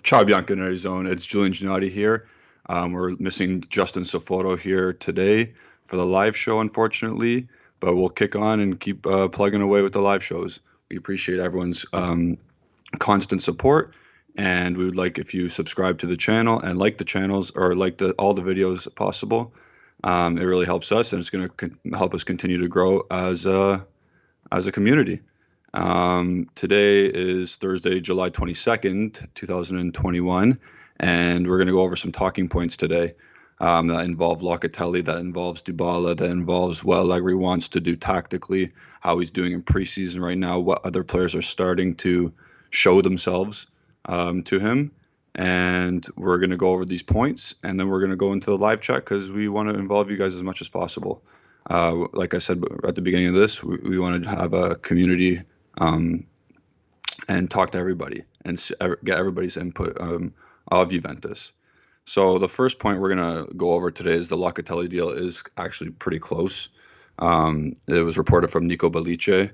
Ciao bianconerizone, it's Julian Gennady here. We're missing Justin Sofoto here today for the live show, unfortunately, but we'll kick on and keep plugging away with the live shows. We appreciate everyone's constant support, and we would like if you subscribe to the channel and like the channels or like all the videos possible. It really helps us, and it's going to help us continue to grow as a community. Today is Thursday, July 22nd, 2021, and we're going to go over some talking points today that involve Locatelli, that involves Dybala, that involves what Allegri wants to do tactically, how he's doing in preseason right now, what other players are starting to show themselves to him. And we're going to go over these points, and then we're going to go into the live chat because we want to involve you guys as much as possible. Like I said at the beginning of this, we want to have a community and talk to everybody and get everybody's input of Juventus. So the first point we're going to go over today is the Locatelli deal is actually pretty close. It was reported from Nico Bellice,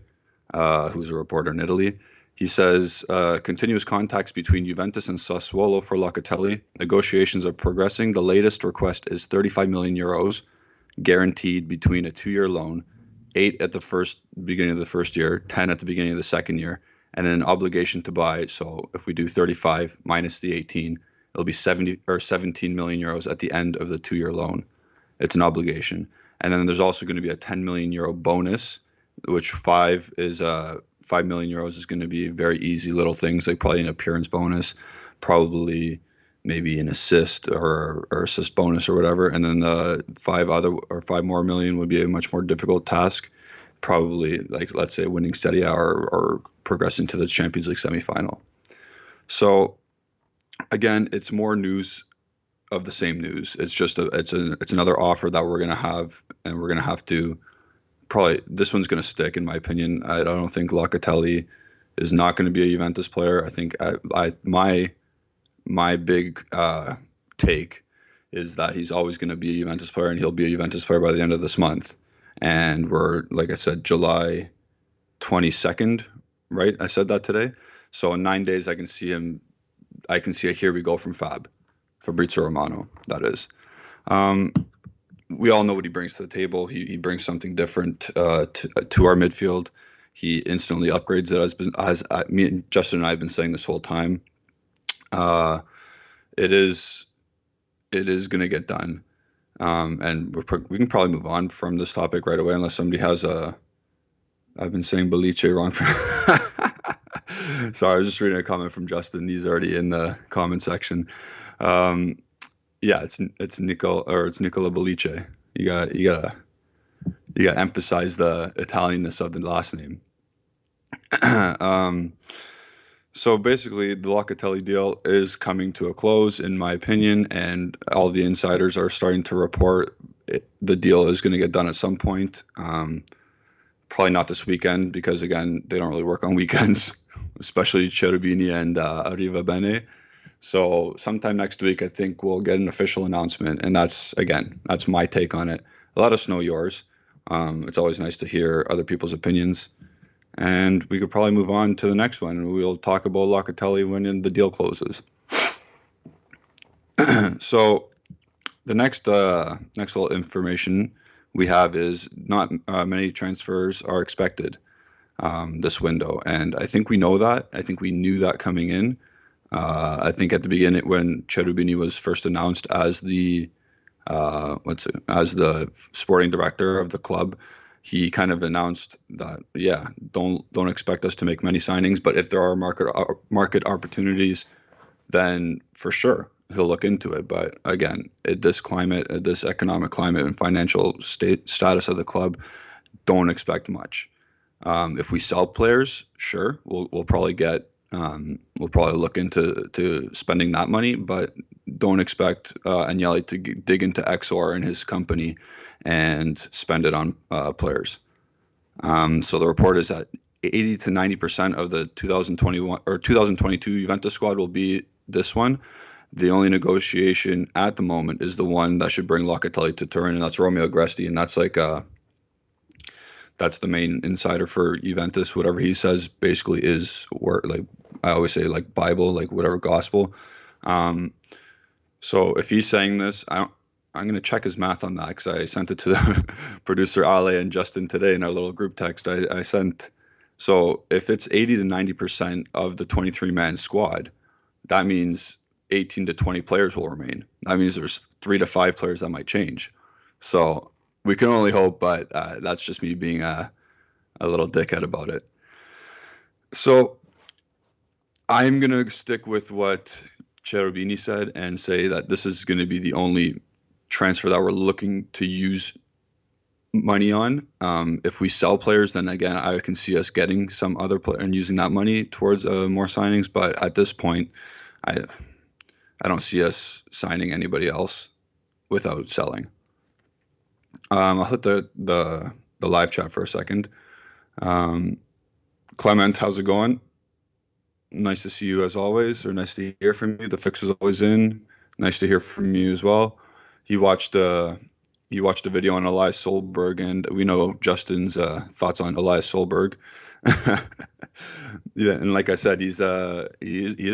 who's a reporter in Italy. He says, continuous contacts between Juventus and Sassuolo for Locatelli. Negotiations are progressing. The latest request is 35 million euros, guaranteed between a 2-year loan, 8 at the beginning of the first year, 10 at the beginning of the second year, and then an obligation to buy. So if we do 35 minus the 18, it'll be 17 million euros at the end of the 2-year loan. It's an obligation. And then there's also going to be a 10 million euro bonus, which 5 million euros is going to be very easy little things, like probably an appearance bonus, probably maybe an assist or assist bonus or whatever. And then the 5 more million would be a much more difficult task, probably like, let's say, winning Serie A or progressing to the Champions League semifinal. So again, it's more news of the same news. It's just it's another offer that we're going to have, and we're going to have to probably, this one's going to stick in my opinion. I don't think Locatelli is not going to be a Juventus player. I think my big take is that he's always going to be a Juventus player, and he'll be a Juventus player by the end of this month. And we're, like I said, July 22nd, right? I said that today. So in 9 days, I can see a here we go from Fabrizio Romano, that is. We all know what he brings to the table. He brings something different to our midfield. He instantly upgrades it, as me and Justin and I have been saying this whole time. It is going to get done, and we can probably move on from this topic right away, unless somebody has I've been saying Bellice wrong. Sorry, I was just reading a comment from Justin. He's already in the comment section. Yeah, it's Nicola Bellice. You gotta emphasize the Italianness of the last name. So basically, the Locatelli deal is coming to a close, in my opinion, and all the insiders are starting to report the deal is going to get done at some point. Probably not this weekend because, again, they don't really work on weekends, especially Cherubini and Arrivabene. So sometime next week, I think we'll get an official announcement, and that's my take on it. Let us know yours. It's always nice to hear other people's opinions. And we could probably move on to the next one. We'll talk about Locatelli when the deal closes. So the next little information we have is not many transfers are expected this window. And I think we know that. I think we knew that coming in. I think at the beginning when Cherubini was first announced as the sporting director of the club, he kind of announced that, don't expect us to make many signings, but if there are market opportunities, then for sure he'll look into it. But again, this economic climate and financial status of the club, don't expect much. If we sell players, sure, we'll probably look into spending that money, but don't expect Agnelli to dig into Exor and his company and spend it on players. So the report is that 80 to 90% of the 2021 or 2022 Juventus squad will be this one. The only negotiation at the moment is the one that should bring Locatelli to Turin, and that's Romeo Agresti, and that's that's the main insider for Juventus. Whatever he says basically is word, like I always say, like Bible, like whatever gospel. Um, so if he's saying this, I'm going to check his math on that because I sent it to the producer Ale and Justin today in our little group text. I sent. So if it's 80 to 90% of the 23-man squad, that means 18 to 20 players will remain. That means there's 3 to 5 players that might change. So we can only hope, but that's just me being a little dickhead about it. So I'm going to stick with what Cherubini said and say that this is going to be the only transfer that we're looking to use money on. If we sell players, then again, I can see us getting some other player and using that money towards more signings. But at this point, I don't see us signing anybody else without selling. I'll hit the live chat for a second. Clement, how's it going? Nice to see you as always, or nice to hear from you. The fix is always in. Nice to hear from you as well. He watched a video on Elias Solberg, and we know Justin's thoughts on Elias Solberg. Yeah, and like I said, he is a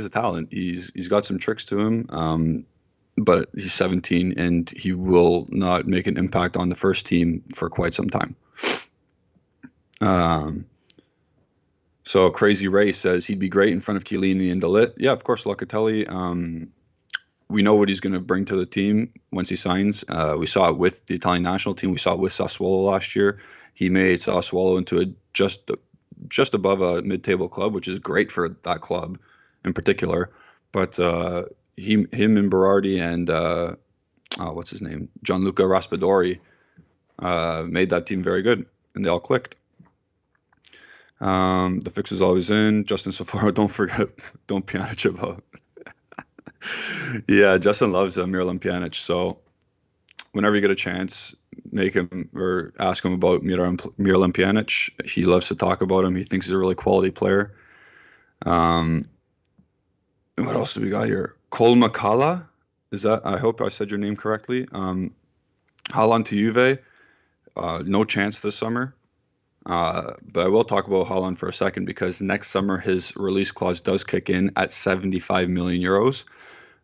talent. He's got some tricks to him, but he's 17 and he will not make an impact on the first team for quite some time. So Crazy Ray says he'd be great in front of Chiellini and De Ligt. Yeah, of course, Locatelli. We know what he's going to bring to the team once he signs. We saw it with the Italian national team. We saw it with Sassuolo last year. He made Sassuolo into a just above a mid-table club, which is great for that club in particular. But him and Berardi and what's his name, Gianluca Raspadori, made that team very good, and they all clicked. The fix is always in. Justin Safaro, don't Pjanic about. Yeah, Justin loves Miralem Pjanic. So whenever you get a chance, make him or ask him about Miralem Pjanic. He loves to talk about him. He thinks he's a really quality player. What else do we got here? Cole Makala, is that? I hope I said your name correctly. Haaland to Juve, no chance this summer. But I will talk about Haaland for a second because next summer his release clause does kick in at 75 million euros,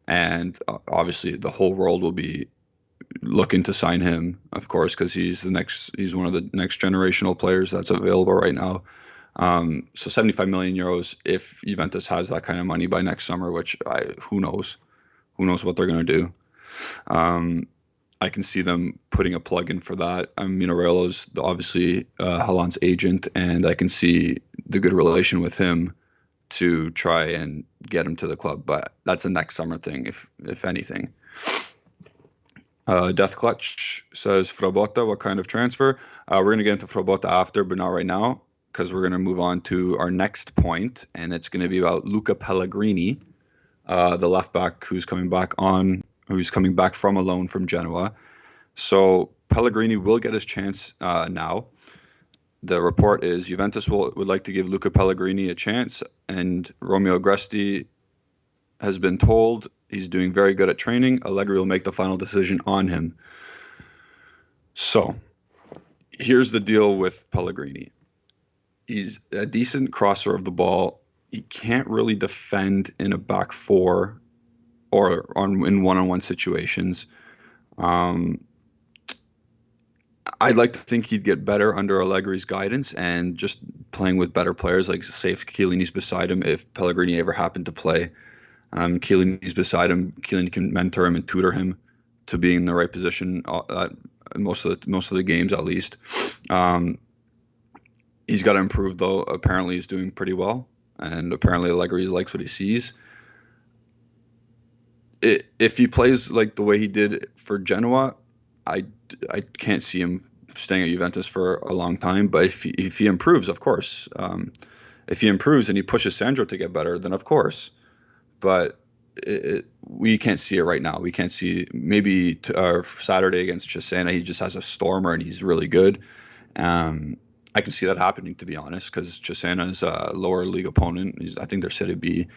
and obviously the whole world will be looking to sign him, of course, because he's one of the next generational players that's available right now. So 75 million euros if Juventus has that kind of money by next summer, which who knows what they're going to do. I can see them putting a plug in for that. Minarello's obviously Haaland's agent, and I can see the good relation with him to try and get him to the club. But that's a next summer thing, if anything. Death Clutch says, Frabota, what kind of transfer? We're going to get into Frabota after, but not right now, because we're going to move on to our next point, and it's going to be about Luca Pellegrini, the left back who's coming back from a loan from Genoa. So Pellegrini will get his chance now. The report is Juventus would like to give Luca Pellegrini a chance, and Romeo Agresti has been told he's doing very good at training. Allegri will make the final decision on him. So here's the deal with Pellegrini. He's a decent crosser of the ball. He can't really defend in a back four or in one-on-one situations. I'd like to think he'd get better under Allegri's guidance and just playing with better players, like say if Chiellini's beside him, if Pellegrini ever happened to play. Chiellini's beside him. Chiellini can mentor him and tutor him to being in the right position at most of the games, at least. He's got to improve, though. Apparently, he's doing pretty well, and apparently Allegri likes what he sees. If he plays like the way he did for Genoa, I can't see him staying at Juventus for a long time. But if he improves, of course. If he improves and he pushes Sandro to get better, then of course. But we can't see it right now. We can't see maybe Saturday against Cesena, he just has a stormer and he's really good. I can see that happening, to be honest, because Cesena is a lower league opponent. I think they're Serie B.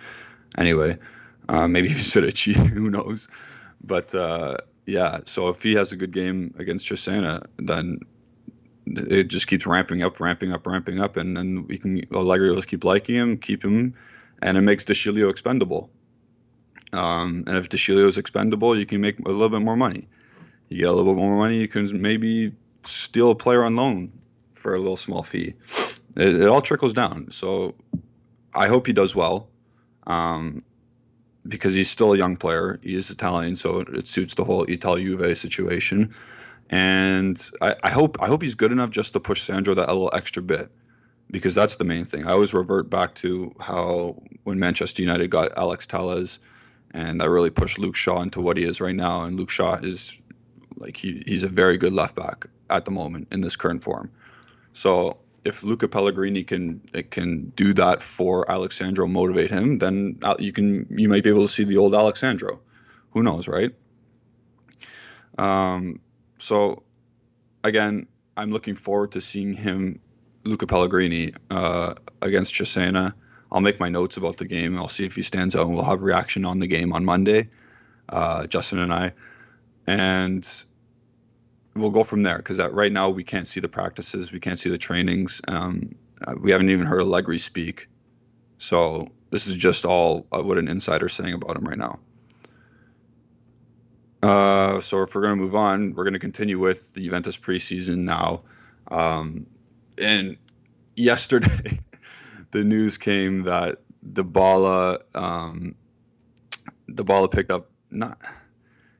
Anyway, maybe even Serie C, who knows? But yeah, so if he has a good game against Cesena, then it just keeps ramping up, and then Allegri will keep liking him, keep him, and it makes De Sciglio expendable. And if Deschilio is expendable, you can make a little bit more money. You get a little bit more money, you can maybe steal a player on loan for a little small fee. It all trickles down. So I hope he does well, because he's still a young player. He is Italian, so it suits the whole Ital-Juve situation. And I hope he's good enough just to push Sandro that a little extra bit, because that's the main thing. I always revert back to how when Manchester United got Alex Telles, and I really pushed Luke Shaw into what he is right now. And Luke Shaw is like he's a very good left back at the moment in this current form. So if Luca Pellegrini can do that for Alexandro, motivate him, then you might be able to see the old Alexandro. Who knows, right? So again, I'm looking forward to seeing him, Luca Pellegrini, against Cesena. I'll make my notes about the game. I'll see if he stands out, and we'll have reaction on the game on Monday, Justin and I, and we'll go from there. Because right now we can't see the practices, we can't see the trainings. We haven't even heard Allegri speak, so this is just all what an insider's saying about him right now. So if we're going to move on, we're going to continue with the Juventus preseason now. And yesterday, the news came that Dybala picked up, not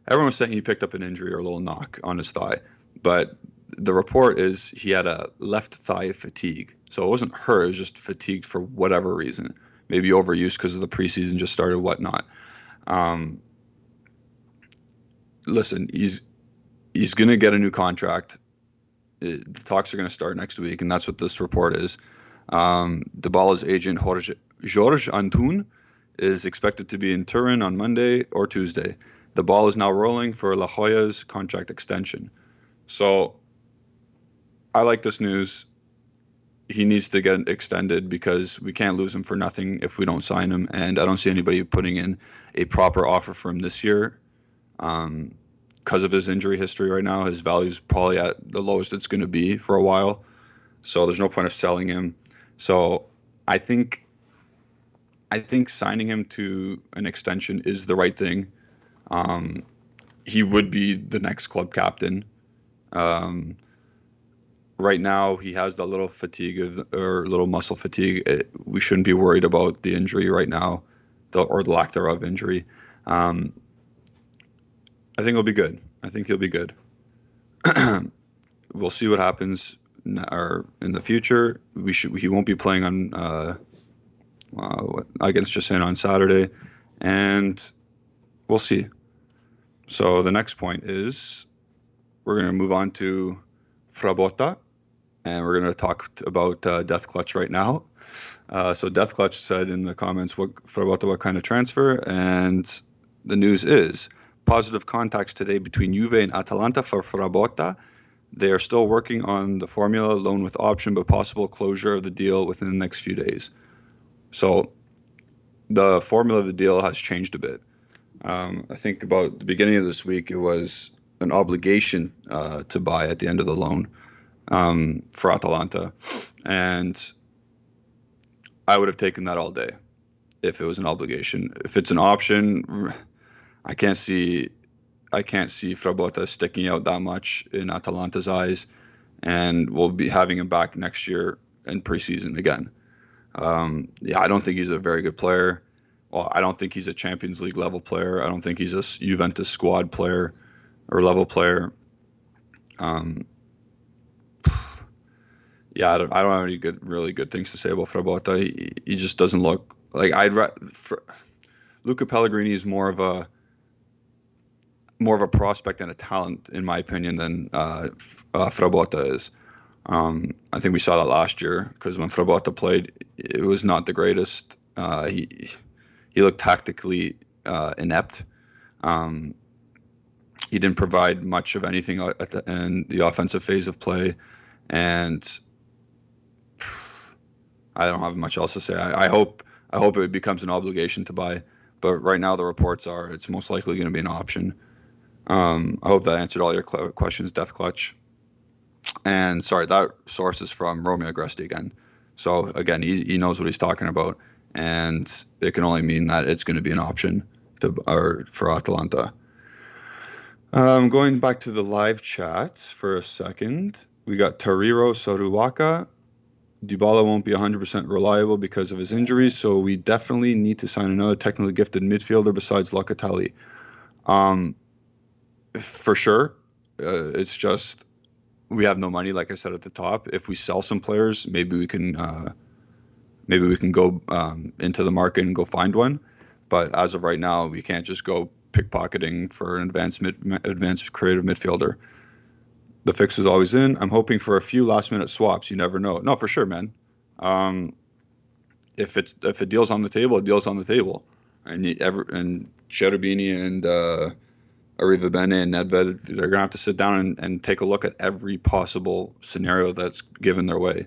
everyone was saying he picked up an injury or a little knock on his thigh, but the report is he had a left thigh fatigue. So it wasn't hurt, it was just fatigued for whatever reason. Maybe overuse because of the preseason just started, whatnot. Listen, he's going to get a new contract. The talks are going to start next week, and that's what this report is. Dybala's agent, Jorge Antun, is expected to be in Turin on Monday or Tuesday. The ball is now rolling for La Jolla's contract extension. So I like this news. He needs to get extended because we can't lose him for nothing if we don't sign him, and I don't see anybody putting in a proper offer for him this year. Because of his injury history right now, his value is probably at the lowest it's going to be for a while. So there's no point of selling him. So I think signing him to an extension is the right thing. He would be the next club captain. Right now, he has that little fatigue or little muscle fatigue. We shouldn't be worried about the injury right now, or the lack thereof injury. I think he'll be good. I think he'll be good. We'll see what happens in the future. He won't be playing on against Cesena on Saturday, and we'll see. So the next point is we're going to move on to Frabota, and we're going to talk about Death Clutch right now. So Death Clutch said in the comments, Frabota, what kind of transfer? And the news is positive contacts today between Juve and Atalanta for Frabota. They are still working on the formula, loan with option, but possible closure of the deal within the next few days. So the formula of the deal has changed a bit. I think about the beginning of this week, it was an obligation to buy at the end of the loan for Atalanta. And I would have taken that all day if it was an obligation. If it's an option, I can't see Frabota sticking out that much in Atalanta's eyes, and we'll be having him back next year in preseason again. I don't think he's a very good player. Well, I don't think he's a Champions League level player. I don't think he's a Juventus squad player or level player. I don't have any really good things to say about Frabota. He just doesn't look like Luca Pellegrini is more of a prospect and a talent, in my opinion, than Frabota is. I think we saw that last year because when Frabota played, it was not the greatest. He looked tactically inept. He didn't provide much of anything in the offensive phase of play, and I don't have much else to say. I hope it becomes an obligation to buy, but right now the reports are it's most likely going to be an option. I hope that answered all your questions, Death Clutch. And sorry, that source is from Romeo Agresti again. So again, he knows what he's talking about, and it can only mean that it's going to be an option for Atalanta. Going back to the live chat for a second, we got Tariro Soruwaka. Dybala won't be 100% reliable because of his injuries, so we definitely need to sign another technically gifted midfielder besides Locatelli. For sure. It's just we have no money, like I said at the top. If we sell some players, maybe we can go into the market and go find one. But as of right now, we can't just go pickpocketing for an advanced creative midfielder. The fix is always in. I'm hoping for a few last-minute swaps. You never know. No, for sure, man. If a deal's on the table, a deal's on the table. And Cherubini and Arrivabene and Nedved, they're gonna have to sit down and take a look at every possible scenario that's given their way,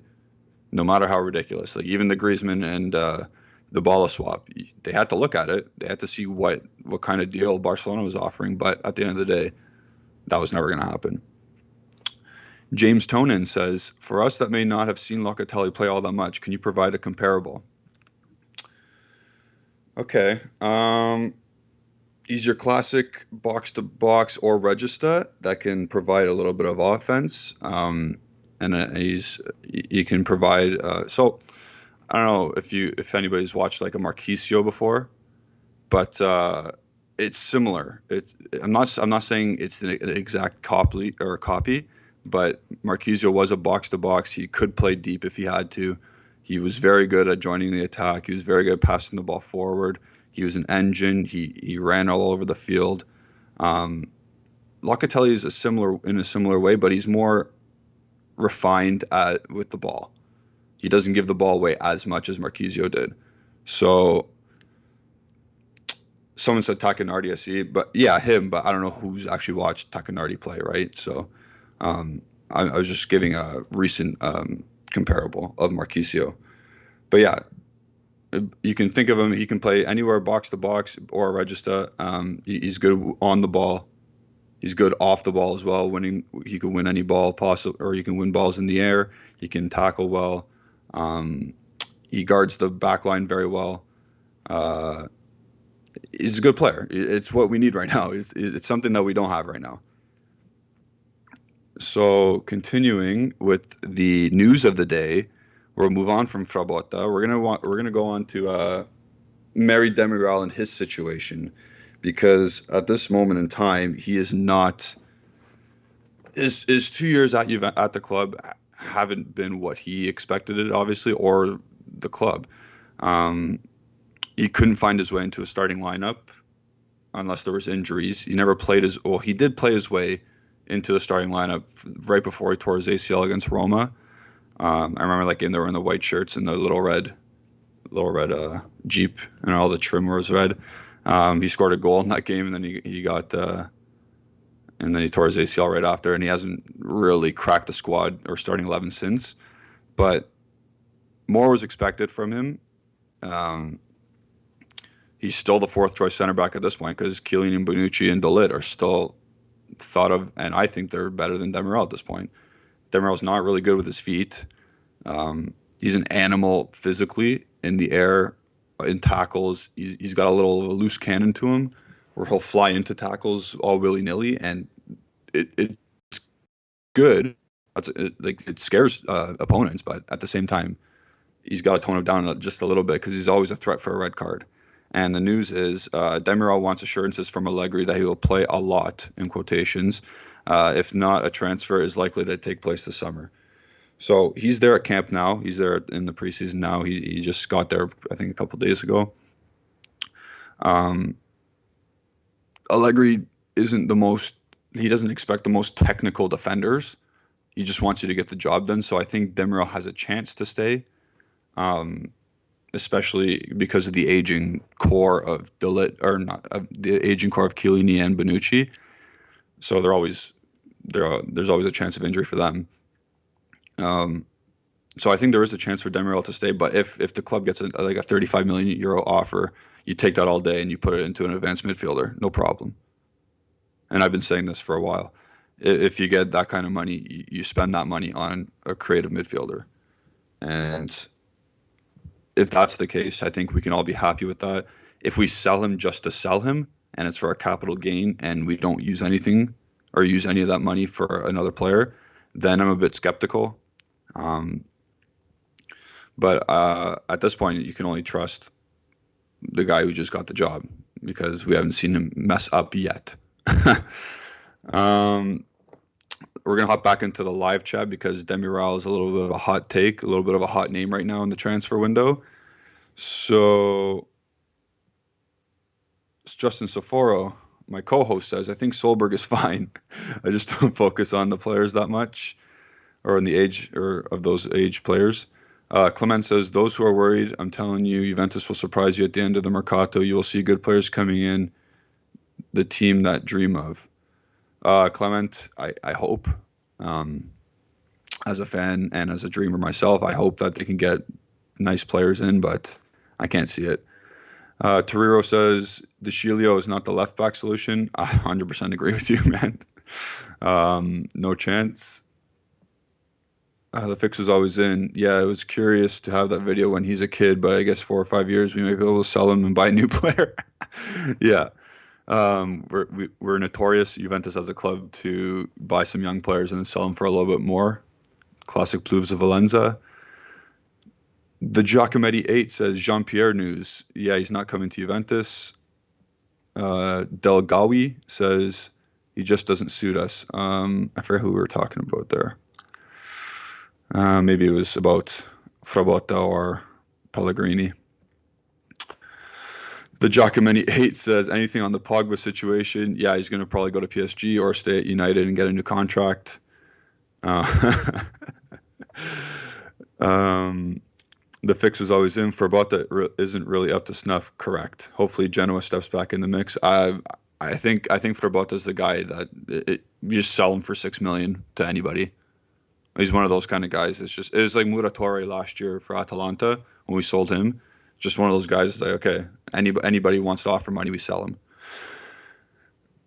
no matter how ridiculous. Like even the Griezmann and the Dybala swap, they had to look at it. They had to see what kind of deal Barcelona was offering. But at the end of the day, that was never gonna happen. James Tonin says, for us that may not have seen Locatelli play all that much, can you provide a comparable? Okay. He's your classic box-to-box or regista that can provide a little bit of offense. And he can provide. So I don't know if anybody's watched like a Marquisio before, but it's similar. I'm not saying it's an exact copy, but Marquisio was a box-to-box. He could play deep if he had to. He was very good at joining the attack. He was very good at passing the ball forward. He was an engine. He ran all over the field. Locatelli is in a similar way, but he's more refined with the ball. He doesn't give the ball away as much as Marquisio did. So someone said Tacchinardi, I see, but yeah, him. But I don't know who's actually watched Tacchinardi play, right? So I was just giving a recent comparable of Marquisio. But yeah, you can think of him. He can play anywhere, box to box or regista. He's good on the ball. He's good off the ball as well. He can win any ball possible, or he can win balls in the air. He can tackle well. He guards the back line very well. He's a good player. It's what we need right now. It's something that we don't have right now. So continuing with the news of the day, we'll move on from Frabota. We're gonna go on to Mary Demiral and his situation, because at this moment in time, he is not. His 2 years at the club haven't been what he expected it, obviously, or the club. He couldn't find his way into a starting lineup unless there was injuries. He never played he did play his way into the starting lineup right before he tore his ACL against Roma. I remember that game. They were in the white shirts and the little red Jeep, and all the trim was red. He scored a goal in that game, and then he tore his ACL right after, and he hasn't really cracked the squad or starting 11 since. But more was expected from him. He's still the fourth choice center back at this point, because Chiellini and Bonucci and De Ligt are still thought of, and I think they're better than Demiral at this point. Demiral's not really good with his feet. He's an animal physically in the air, in tackles. He's got a loose cannon to him, where he'll fly into tackles all willy-nilly, and it's good. It scares opponents, but at the same time, he's got to tone it down just a little bit, because he's always a threat for a red card. And the news is Demiral wants assurances from Allegri that he will play a lot, in quotations. If not, a transfer is likely to take place this summer. So he's there at camp now. He's there in the preseason now. He just got there, I think, a couple of days ago. Allegri isn't he doesn't expect the most technical defenders. He just wants you to get the job done. So I think Demiral has a chance to stay, especially because of the aging core of De Ligt, or not, the aging core of Chiellini and Bonucci. So there's always a chance of injury for them. So I think there is a chance for Demiral to stay, but if the club gets a 35 million euro offer, you take that all day and you put it into an advanced midfielder, no problem. And I've been saying this for a while. If you get that kind of money, you spend that money on a creative midfielder. And if that's the case, I think we can all be happy with that. If we sell him just to sell him and it's for a capital gain and we don't use anything or use any of that money for another player, then I'm a bit skeptical. But at this point, you can only trust the guy who just got the job because we haven't seen him mess up yet. We're going to hop back into the live chat because Demiral is a little bit of a hot take, a little bit of a hot name right now in the transfer window. So Justin Soforo, my co-host, says, I think Solberg is fine. I just don't focus on the players that much or in the age or of those age players. Clement says, those who are worried, I'm telling you, Juventus will surprise you at the end of the Mercato. You will see good players coming in, the team that dream of. Clement, I hope, as a fan and as a dreamer myself, I hope that they can get nice players in, but I can't see it. Toriro says, De Sciglio is not the left-back solution. I 100% agree with you, man. No chance. The fix was always in. Yeah, it was curious to have that video when he's a kid, but I guess 4 or 5 years we may be able to sell him and buy a new player. Yeah. We're notorious, Juventus as a club, to buy some young players and then sell them for a little bit more. Classic Plouvs of Valenza. The Giacometti 8 says, Jean-Pierre news. Yeah, he's not coming to Juventus. Del Gawi says, he just doesn't suit us. I forget who we were talking about there. Maybe it was about Frabota or Pellegrini. The Giacometti 8 says, anything on the Pogba situation? Yeah, he's going to probably go to PSG or stay at United and get a new contract. The fix was always in. Frabota isn't really up to snuff. Correct. Hopefully Genoa steps back in the mix. I think Frabota's the guy that you just sell him for $6 million to anybody. He's one of those kind of guys. It was like Muratore last year for Atalanta when we sold him. Just one of those guys that's like, okay, anybody who wants to offer money, we sell him.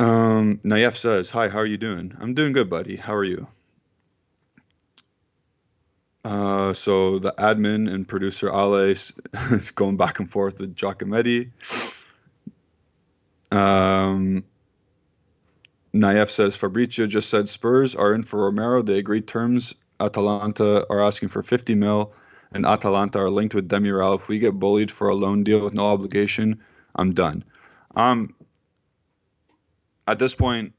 Nayef says, hi, how are you doing? I'm doing good, buddy. How are you? So the admin and producer Ale is going back and forth with Giacometti. Nayef says, Fabrizio just said Spurs are in for Romero. They agreed terms. Atalanta are asking for 50 mil, and Atalanta are linked with Demiral. If we get bullied for a loan deal with no obligation, I'm done. At this point,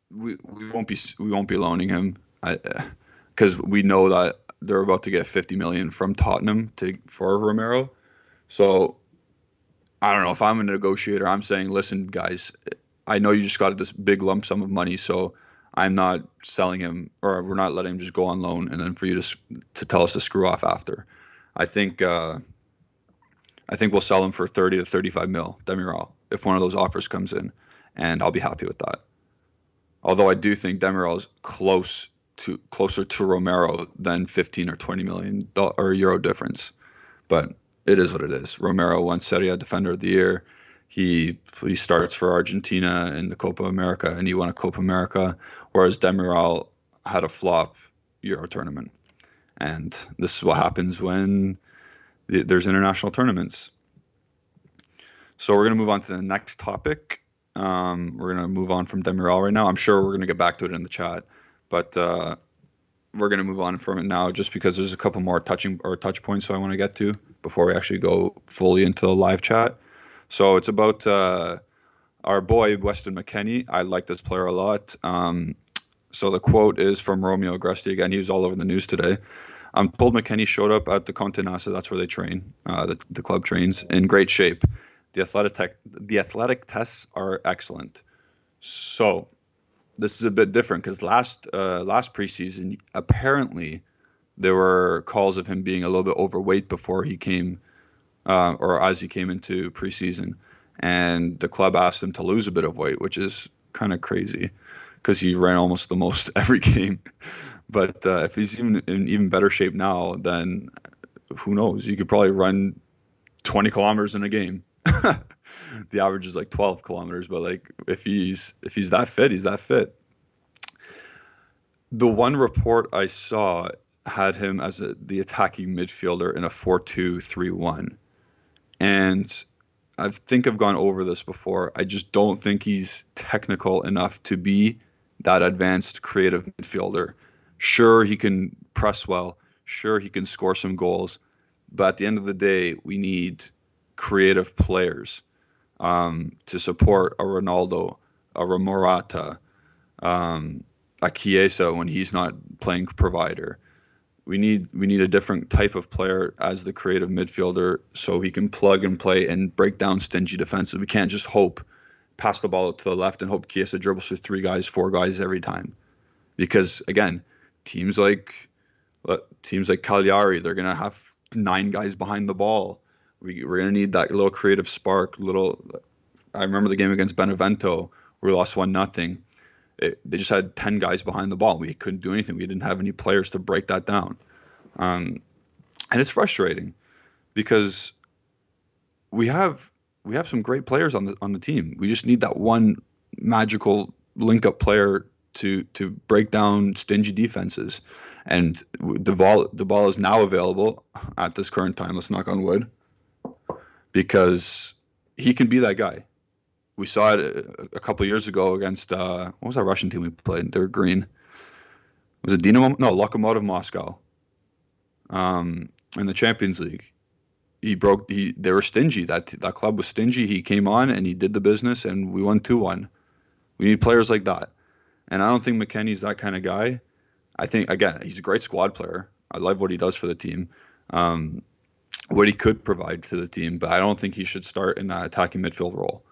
we won't be loaning him, because we know that they're about to get 50 million from Tottenham for Romero. So I don't know if I'm a negotiator. I'm saying, listen, guys, I know you just got this big lump sum of money, so I'm not selling him, or we're not letting him just go on loan and then for you to tell us to screw off after. I think we'll sell him for 30 to 35 mil, Demiral, if one of those offers comes in, and I'll be happy with that. Although I do think Demiral is closer to Romero than 15 or 20 million euro difference, but it is what it is. Romero won Serie A Defender of the Year. He starts for Argentina in the Copa America, and he won a Copa America, whereas Demiral had a flop Euro tournament. And this is what happens when there's international tournaments. So we're going to move on to the next topic. We're going to move on from Demiral right now. I'm sure we're going to get back to it in the chat, but we're going to move on from it now just because there's a couple more touch points I want to get to before we actually go fully into the live chat. So it's about our boy, Weston McKennie. I like this player a lot. So the quote is from Romeo Agresti. Again, he was all over the news today. I'm told McKennie showed up at the Conte Nasa, that's where they train, the club trains, in great shape. The athletic tests are excellent. So this is a bit different because last preseason, apparently there were calls of him being a little bit overweight before he came, or as he came into preseason, and the club asked him to lose a bit of weight, which is kind of crazy because he ran almost the most every game. But if he's in even better shape now, then who knows? You could probably run 20 kilometers in a game. The average is like 12 kilometers, but like if he's that fit, he's that fit. The one report I saw had him as the attacking midfielder in a 4-2-3-1, and think I've gone over this before. I just don't think he's technical enough to be that advanced creative midfielder. Sure, he can press well. Sure, he can score some goals. But at the end of the day, we need creative players to support a Ronaldo, a Morata, a Chiesa when he's not playing provider. We need a different type of player as the creative midfielder so he can plug and play and break down stingy defenses. We can't just pass the ball to the left and hope Chiesa dribbles through 3 guys, 4 guys every time. Because again, teams like Cagliari, they're gonna have 9 guys behind the ball. We're gonna need that little creative spark. I remember the game against Benevento where we lost 1-0. They just had 10 guys behind the ball. We couldn't do anything. We didn't have any players to break that down. And it's frustrating because we have some great players on the team. We just need that one magical link-up player to break down stingy defenses. And Dybala is now available at this current time. Let's knock on wood, because he can be that guy. We saw it a couple of years ago against what was that Russian team we played? They were green. Was it Dinamo? No, Lokomotiv Moscow. In the Champions League, they were stingy. That club was stingy. He came on and he did the business, and we won 2-1. We need players like that, and I don't think McKennie's that kind of guy. I think again he's a great squad player. I love what he does for the team, what he could provide to the team, but I don't think he should start in that attacking midfield role.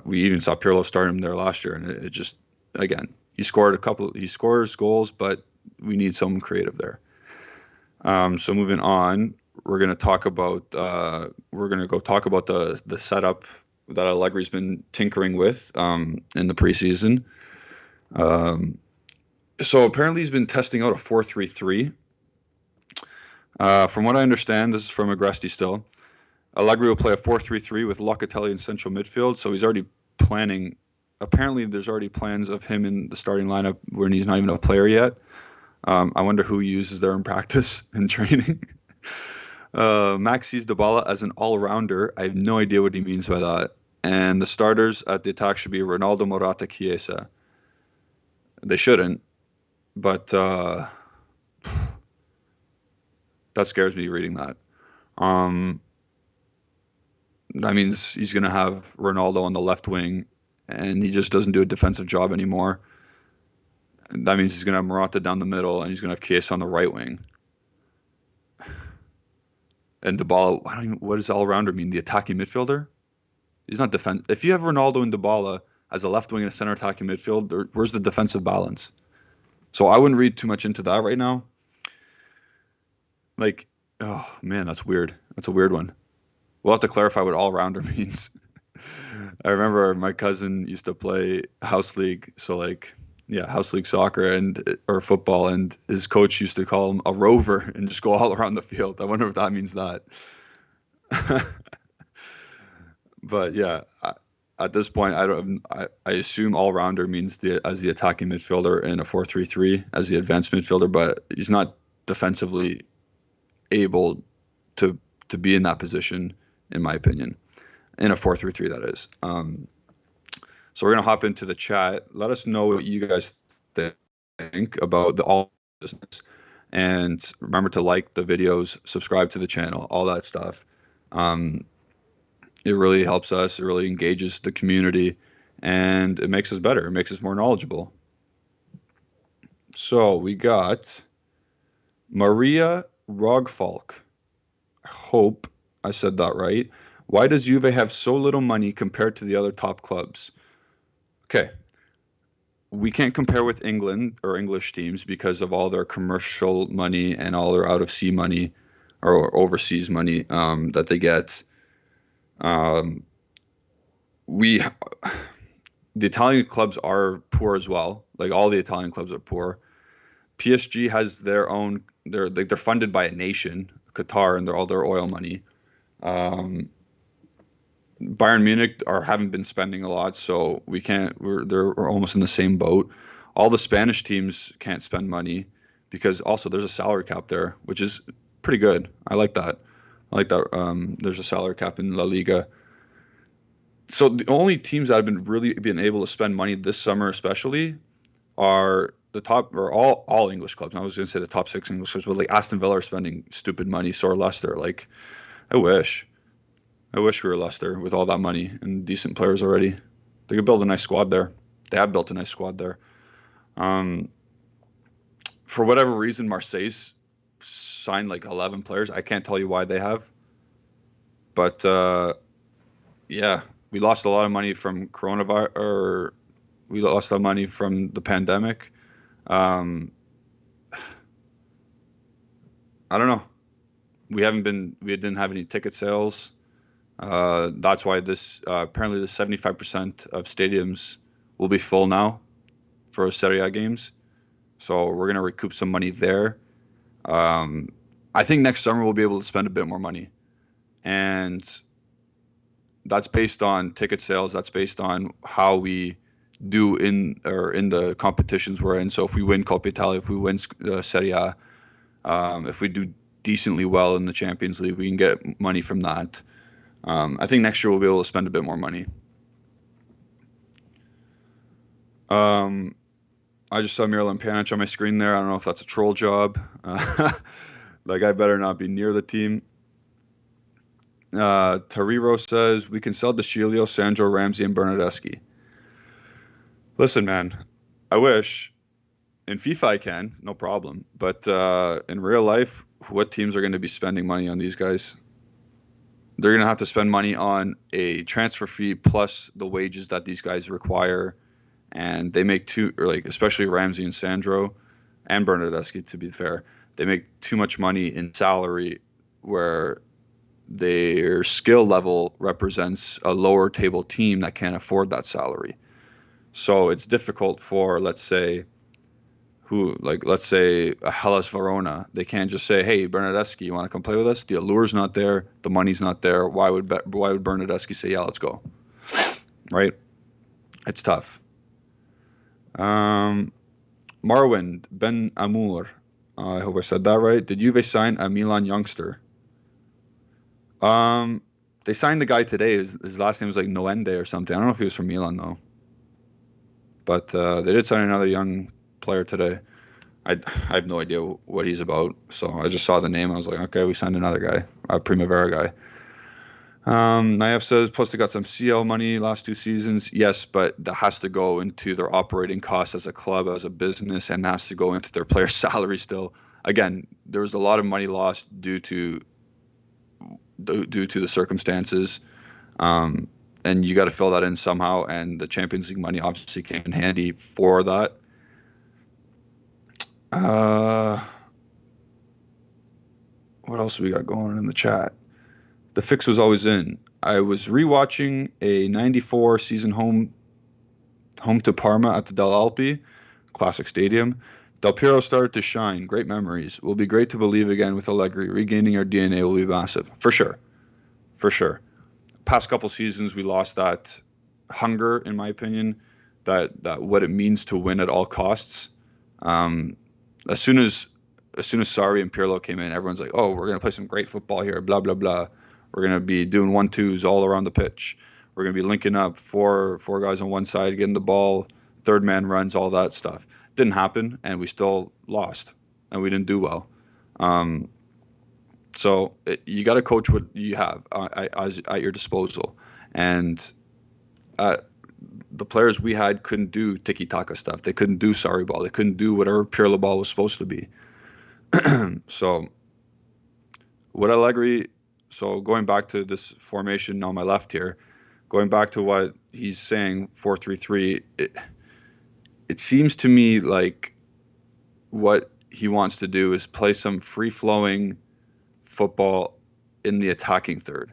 We even saw Pirlo start him there last year, and it just, again, he scores goals, but we need someone creative there. So moving on, we're going to go talk about the setup that Allegri's been tinkering with in the preseason. So apparently he's been testing out a 4-3-3. From what I understand, this is from Agresti still. Allegri will play a 4-3-3 with Locatelli in central midfield, so he's already planning. Apparently, there's already plans of him in the starting lineup when he's not even a player yet. I wonder who he uses there in practice and training. Max sees Dybala as an all-rounder. I have no idea what he means by that. And the starters at the attack should be Ronaldo, Morata, Chiesa. They shouldn't, but that scares me reading that. That means he's going to have Ronaldo on the left wing, and he just doesn't do a defensive job anymore. That means he's going to have Morata down the middle, and he's going to have Chiesa on the right wing. And Dybala, what does all-rounder mean? The attacking midfielder? He's not defense. If you have Ronaldo and Dybala as a left wing and a center attacking midfield, where's the defensive balance? So I wouldn't read too much into that right now. Like, oh man, that's weird. That's a weird one. We'll have to clarify what all-rounder means. I remember my cousin used to play house league, house league soccer or football, and his coach used to call him a rover and just go all around the field. I wonder if that means that. But yeah, at this point, I assume all-rounder means as the attacking midfielder in a 4-3-3 as the advanced midfielder, but he's not defensively able to be in that position, in my opinion, in a 4-3-3, that is. So we're going to hop into the chat. Let us know what you guys think about the all business. And remember to like the videos, subscribe to the channel, all that stuff. It really helps us. It really engages the community, and it makes us better. It makes us more knowledgeable. So we got Maria Rogfalk. I hope I said that right. Why does Juve have so little money compared to the other top clubs? Okay. We can't compare with England or English teams because of all their commercial money and all their out-of-sea money or overseas money that they get. The Italian clubs are poor as well. Like all the Italian clubs are poor. PSG has their own. They're funded by a nation, Qatar, and all their oil money. Bayern Munich haven't been spending a lot, so we can't. We're almost in the same boat. All the Spanish teams can't spend money because also there's a salary cap there, which is pretty good. I like that. I like that. There's a salary cap in La Liga. So the only teams that have been able to spend money this summer, especially, are the top or all English clubs. And I was going to say the top 6 English clubs, but like Aston Villa are spending stupid money. So are Leicester. Like, I wish we were Leicester with all that money and decent players already. They could build a nice squad there. They have built a nice squad there. For whatever reason, Marseille's signed like 11 players. I can't tell you why they have, but yeah, we lost a lot of money from coronavirus, or we lost a lot of money from the pandemic. I don't know. We didn't have any ticket sales. That's why this apparently the 75% of stadiums will be full now for Serie A games. So we're gonna recoup some money there. I think next summer we'll be able to spend a bit more money, and that's based on ticket sales. That's based on how we do in the competitions we're in. So if we win Coppa Italia, if we win Serie A, if we do decently well in the Champions League, we can get money from that. I think next year we'll be able to spend a bit more money. I just saw Miralem Pjanic on my screen there. I don't know if that's a troll job. That guy better not be near the team. Tariro says, we can sell DeCilio, Sandro, Ramsey, and Bernardeschi. Listen, man, I wish. In FIFA I can, no problem. But in real life, what teams are going to be spending money on these guys? They're going to have to spend money on a transfer fee plus the wages that these guys require. And they make especially Ramsey and Sandro and Bernardeschi, to be fair, they make too much money in salary where their skill level represents a lower table team that can't afford that salary. So it's difficult for, let's say a Hellas Verona. They can't just say, hey, Bernardeschi, you want to come play with us? The allure's not there. The money's not there. Why would Bernardeschi say, yeah, let's go? Right? It's tough. Marwin Ben Amour. I hope I said that right. Did Juve sign a Milan youngster? They signed the guy today. His last name was like Noende or something. I don't know if he was from Milan though. But they did sign another young player today. I have no idea what he's about. So I just saw the name. I was like, okay, we signed another guy, a Primavera guy. Naif says, plus they got some CL money last 2 seasons. Yes, but that has to go into their operating costs as a club, as a business, and has to go into their players' salary still. Again, there was a lot of money lost due to the circumstances. And you got to fill that in somehow. And the Champions League money obviously came in handy for that. What else we got going on in the chat? The fix was always in. I was rewatching a 94 season home to Parma at the Del Alpi, classic stadium. Del Piero started to shine. Great memories. Will be great to believe again with Allegri. Regaining our DNA will be massive. For sure. For sure. Past couple seasons, we lost that hunger, in my opinion, that what it means to win at all costs. As soon as Sarri and Pirlo came in, everyone's like, oh, we're going to play some great football here, blah, blah, blah. We're going to be doing 1-2s all around the pitch. We're going to be linking up four guys on one side, getting the ball, third man runs, all that stuff. Didn't happen, and we still lost, and we didn't do well. So you got to coach what you have at your disposal. And the players we had couldn't do tiki-taka stuff. They couldn't do Sarri ball. They couldn't do whatever Pirlo ball was supposed to be. So what Allegri... So going back to this formation on my left here, going back to what he's saying, 4-3-3, it seems to me like what he wants to do is play some free-flowing football in the attacking third.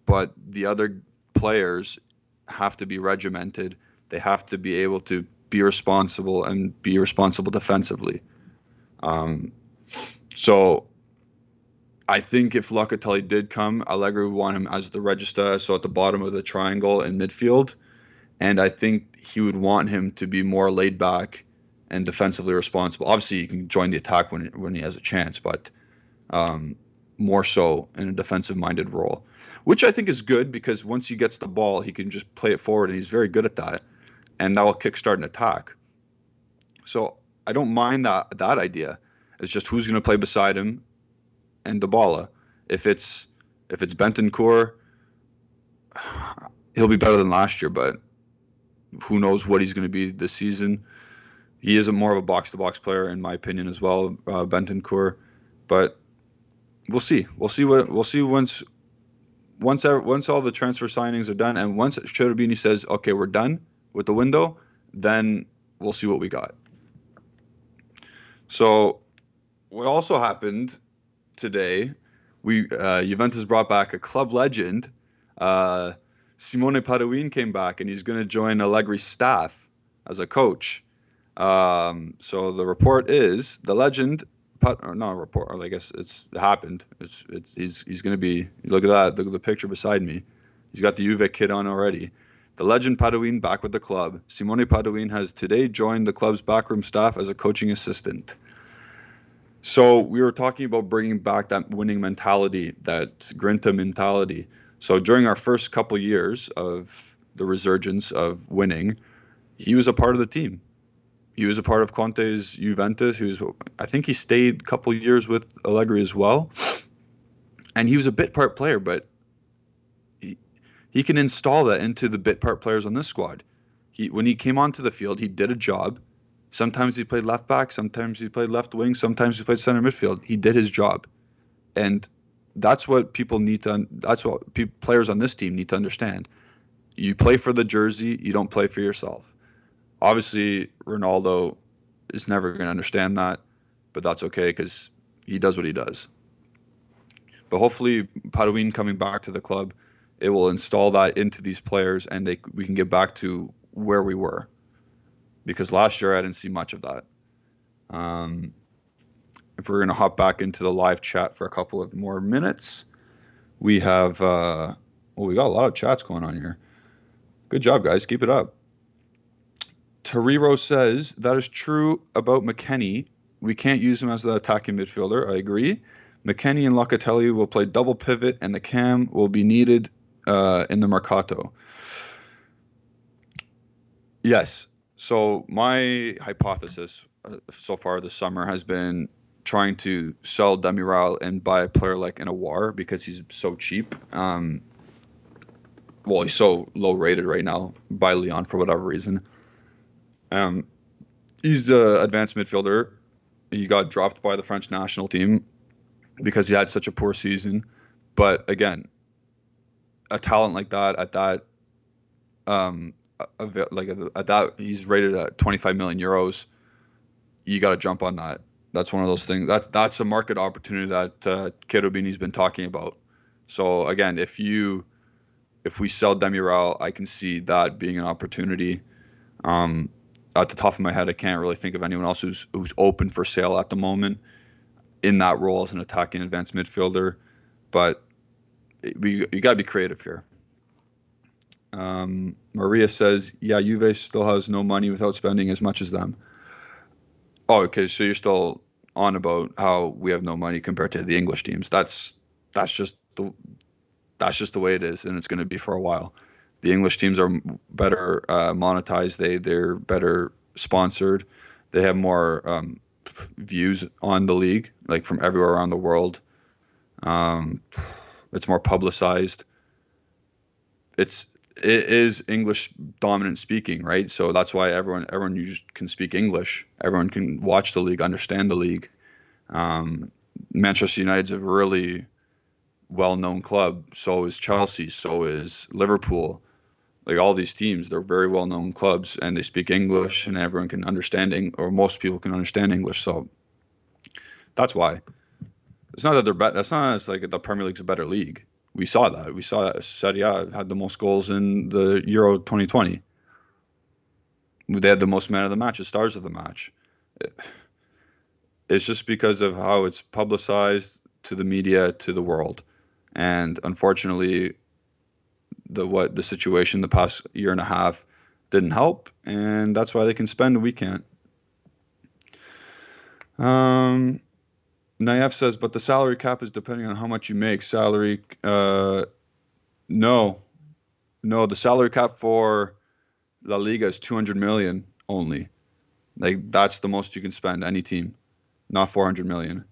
But the other players have to be regimented. They have to be able to be responsible and be responsible defensively. So I think if Locatelli did come, Allegri would want him as the regista, so at the bottom of the triangle in midfield. And I think he would want him to be more laid back and defensively responsible. Obviously, he can join the attack when he has a chance, but more so in a defensive-minded role, which I think is good because once he gets the ball, he can just play it forward, and he's very good at that, and that will kickstart an attack. So I don't mind that idea. It's just who's going to play beside him and Dybala. If it's Bentancur, he'll be better than last year, but who knows what he's going to be this season. He isn't more of a box-to-box player, in my opinion, as well, Bentancur. But we'll see. We'll see once all the transfer signings are done, and once Cherubini says, "Okay, we're done with the window," then we'll see what we got. So, what also happened today? Juventus brought back a club legend. Simone Padoin came back, and he's going to join Allegri's staff as a coach. So the report is the legend, or not a report, or I guess it happened. He's going to be. Look at that. Look at the picture beside me. He's got the Juve kit on already. The legend Padoin back with the club. Simone Padoin has today joined the club's backroom staff as a coaching assistant. So we were talking about bringing back that winning mentality, that Grinta mentality. So during our first couple years of the resurgence of winning, he was a part of the team. He was a part of Conte's Juventus. I think he stayed a couple years with Allegri as well. And he was a bit part player, but he can install that into the bit part players on this squad. When he came onto the field, he did a job. Sometimes he played left back, sometimes he played left wing, sometimes he played center midfield. He did his job. And that's what people need to. That's what players on this team need to understand. You play for the jersey. You don't play for yourself. Obviously, Ronaldo is never going to understand that, but that's okay because he does what he does. But hopefully, Padoin coming back to the club, it will install that into these players, and we can get back to where we were. Because last year I didn't see much of that. If we're going to hop back into the live chat for a couple of more minutes, we have we got a lot of chats going on here. Good job, guys. Keep it up. Tariro says, that is true about McKennie. We can't use him as the attacking midfielder. I agree. McKennie and Locatelli will play double pivot, and the cam will be needed in the Mercato. Yes. So my hypothesis so far this summer has been trying to sell Demiral and buy a player like an Awar because he's so cheap. He's so low rated right now by Lyon for whatever reason. He's the advanced midfielder. He got dropped by the French national team because he had such a poor season. But again, a talent like that at that he's rated at 25 million euros. You got to jump on that. That's one of those things. That's a market opportunity that Cherubini's been talking about. So again, if we sell Demiral, I can see that being an opportunity. At the top of my head, I can't really think of anyone else who's open for sale at the moment in that role as an attacking advanced midfielder. But you got to be creative here. Maria says, yeah, Juve still has no money without spending as much as them. Oh, okay. So you're still on about how we have no money compared to the English teams. That's just the way it is, and it's going to be for a while. The English teams are better monetized. They're better sponsored. They have more views on the league, like from everywhere around the world. It's more publicized. It is English dominant speaking, right? So that's why everyone can speak English. Everyone can watch the league, understand the league. Manchester United's a really well-known club. So is Chelsea. So is Liverpool. Like all these teams, they're very well-known clubs, and they speak English, and everyone can understand, or most people can understand English. So that's why. It's not that they're better. It's not it's like the Premier League's a better league. We saw that. We saw that Serie A had the most goals in the Euro 2020. They had the most man of the match, stars of the match. It's just because of how it's publicized to the media, to the world. And unfortunately, the situation the past year and a half didn't help, and that's why they can spend and we can't. Naif says, but the salary cap is depending on how much you make. No, the salary cap for La Liga is 200 million only. Like that's the most you can spend any team, not 400 million.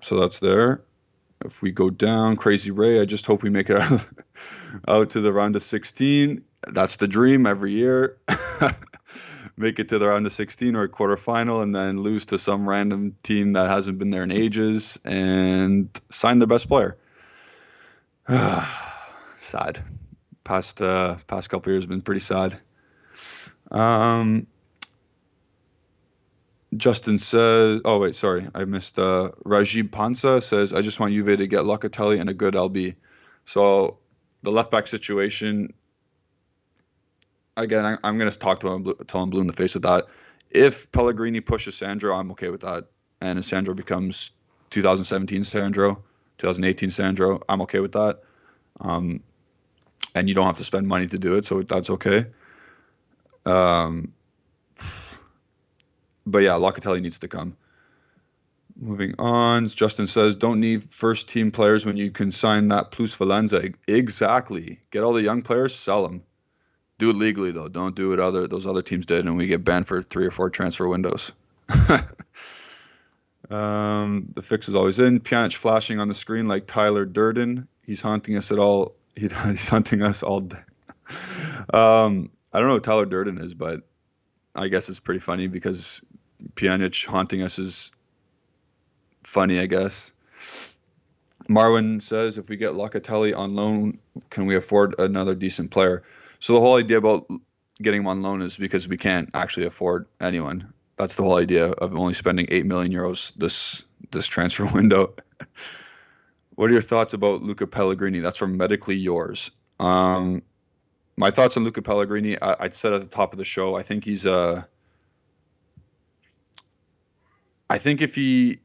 So that's there. If we go down, Crazy Ray, I just hope we make it out to the round of 16. That's the dream every year. Make it to the round of 16 or a quarterfinal and then lose to some random team that hasn't been there in ages and sign the best player. Sad. Past couple years have been pretty sad. Justin says, oh wait, sorry, I missed. Rajib Pansa says, I just want Juve to get Locatelli and a good LB. So the left back situation, again, I'm going to talk to him, tell him blue in the face with that. If Pellegrini pushes Sandro, I'm okay with that. And if Sandro becomes 2017 Sandro, 2018 Sandro, I'm okay with that. And you don't have to spend money to do it, so that's okay. But yeah, Locatelli needs to come. Moving on, Justin says, don't need first team players when you can sign that plus Valenza. Exactly. Get all the young players, sell them. Do it legally, though. Don't do what those other teams did, and we get banned for 3 or 4 transfer windows. The fix is always in. Pjanic flashing on the screen like Tyler Durden. He's haunting us all. He's hunting us all day. I don't know who Tyler Durden is, but I guess it's pretty funny because Pjanic haunting us is funny, I guess. Marwin says, if we get Locatelli on loan, can we afford another decent player? So the whole idea about getting him on loan is because we can't actually afford anyone. That's the whole idea of only spending 8 million euros this transfer window. What are your thoughts about Luca Pellegrini? That's from Medically Yours. My thoughts on Luca Pellegrini, I said at the top of the show, I think he's I think if he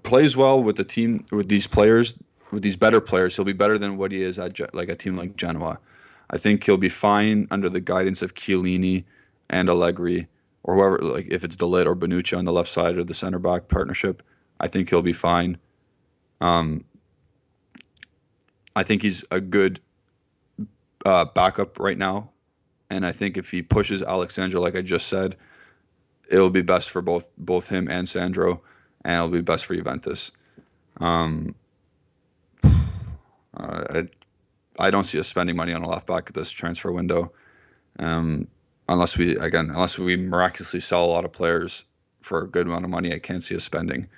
plays well with the team, with these players, with these better players, he'll be better than what he is at like a team like Genoa. I think he'll be fine under the guidance of Chiellini and Allegri or whoever, like if it's De Ligt or Bonucci on the left side of the center back partnership. I think he'll be fine. I think he's a good backup right now, and I think if he pushes Alexandro, like I just said, it'll be best for both him and Sandro, and it'll be best for Juventus. I don't see us spending money on a left back at this transfer window, unless we miraculously sell a lot of players for a good amount of money. I can't see us spending.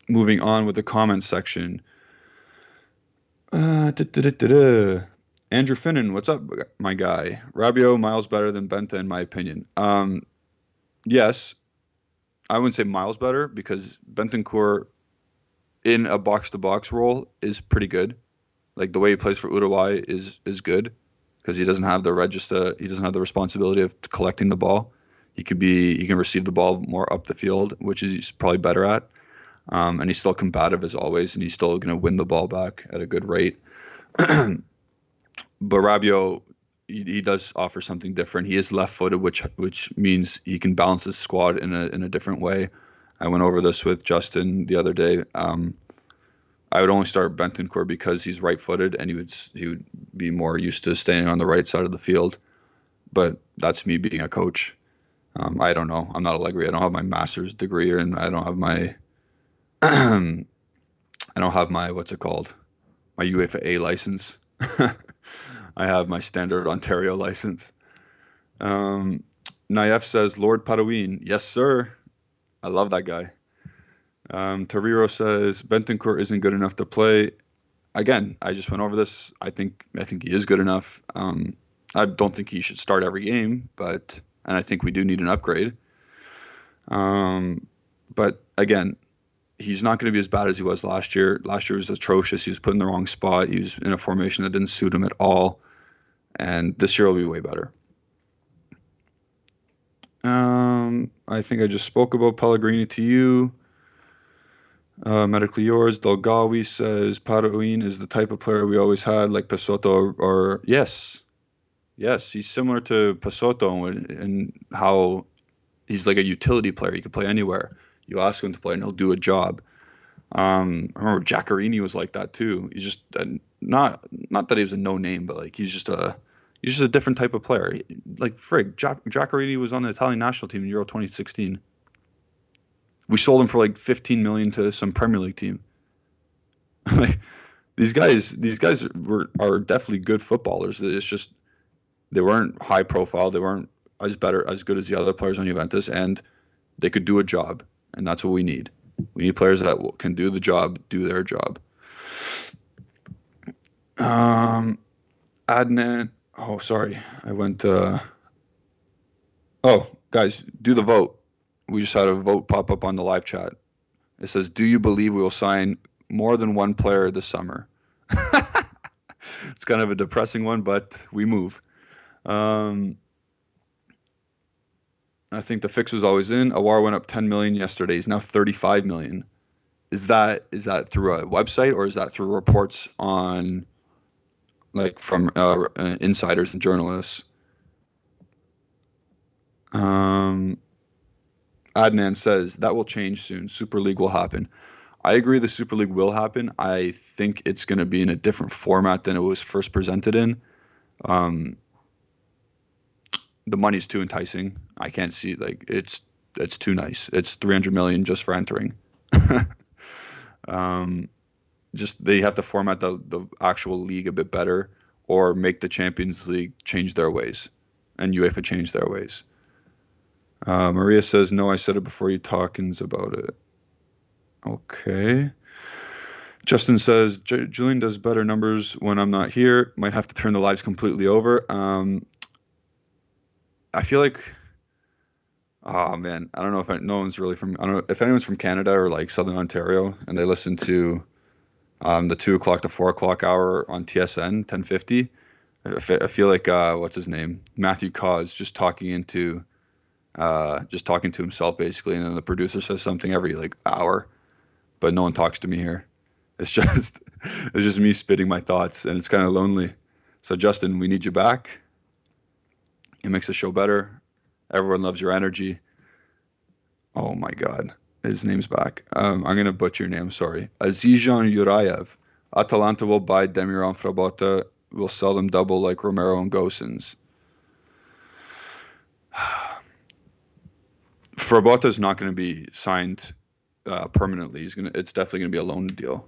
Moving on with the comments section. Andrew Finnan, what's up, my guy? Rabiot, miles better than Benta, in my opinion. Yes, I wouldn't say miles better because Bentancur in a box-to-box role is pretty good. Like the way he plays for Uruguay is good because he doesn't have the responsibility of collecting the ball. He can receive the ball more up the field, which he's probably better at. And he's still combative as always, and he's still going to win the ball back at a good rate. But Rabiot, he does offer something different. He is left-footed, which means he can balance his squad in a different way. I went over this with Justin the other day. I would only start Bentancur because he's right-footed, and he would be more used to staying on the right side of the field. But that's me being a coach. I don't know. I'm not Allegri. I don't have my master's degree, and I don't have my what's it called? My UEFA A license. I have my standard Ontario license. Naif says, Lord Paduin. Yes, sir. I love that guy. Tariro says, Bentancur isn't good enough to play. Again, I just went over this. I think he is good enough. I don't think he should start every game, and I think we do need an upgrade. But again, he's not going to be as bad as he was last year. Last year was atrocious. He was put in the wrong spot. He was in a formation that didn't suit him at all. And this year will be way better. I think I just spoke about Pellegrini to you. Medically Yours. Dolgawi says, Paduin is the type of player we always had, like Pesotto or yes. Yes, he's similar to Pesotto in how He's like a utility player. He can play anywhere. You ask him to play, and he'll do a job. I remember Giaccherini was like that too. He's just not that he was a no name, but like he's just a different type of player. Like frig, Giaccherini was on the Italian national team in Euro 2016. We sold him for like 15 million to some Premier League team. Like these guys are definitely good footballers. It's just they weren't high profile. They weren't as good as the other players on Juventus, and they could do a job, and that's what we need. We need players that can do the job, do their job. Adnan. Oh, sorry. I went. Oh, guys, do the vote. We just had a vote pop up on the live chat. It says, "Do you believe we will sign more than one player this summer?" It's kind of a depressing one, but we move. I think the fix was always in. Awar went up 10 million yesterday. He's now 35 million. Is that through a website, or is that through reports on like from insiders and journalists? Adnan says that will change soon. Super League will happen. I agree the Super League will happen. I think it's going to be in a different format than it was first presented in. The money's too enticing. I can't see, like, it's too nice. It's 300 million just for entering. Just they have to format the actual league a bit better, or make the Champions League change their ways and UEFA change their ways. Maria says, no, I said it before you talkings about it. Okay. Justin says, Julian does better numbers when I'm not here. Might have to turn the lives completely over. I feel like, oh man, I don't know if no one's really from, I don't know if anyone's from Canada or like Southern Ontario and they listen to the 2 o'clock to 4 o'clock hour on TSN 1050. I feel like what's his name, Matthew Cause, just talking to himself basically, and then the producer says something every like hour, but no one talks to me here. It's just me spitting my thoughts, and it's kind of lonely. So Justin, we need you back. It makes the show better. Everyone loves your energy. Oh my God, his name's back. I'm gonna butcher your name. Sorry. Azizhan Yurayev. Atalanta will buy Demiral and Frabota. We'll sell them double like Romero and Gosens. Frabota is not going to be signed permanently. It's definitely going to be a loan deal.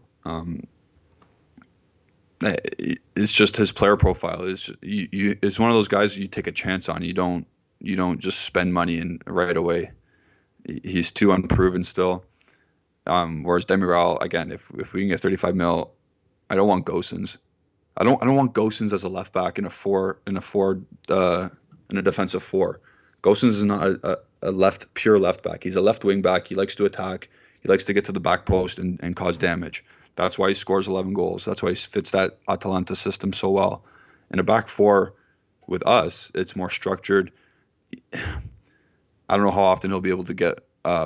It's just his player profile is it's one of those guys you take a chance on. You don't just spend money and right away. He's too unproven still. Whereas Demiral, again, if we can get 35 mil, I don't want Gosens. I don't want Gosens as a left back in a defensive four. Gosens is not a pure left back. He's a left wing back. He likes to attack. He likes to get to the back post and cause damage. That's why he scores 11 goals. That's why he fits that Atalanta system so well. In a back four with us, it's more structured. I don't know how often he'll be able to get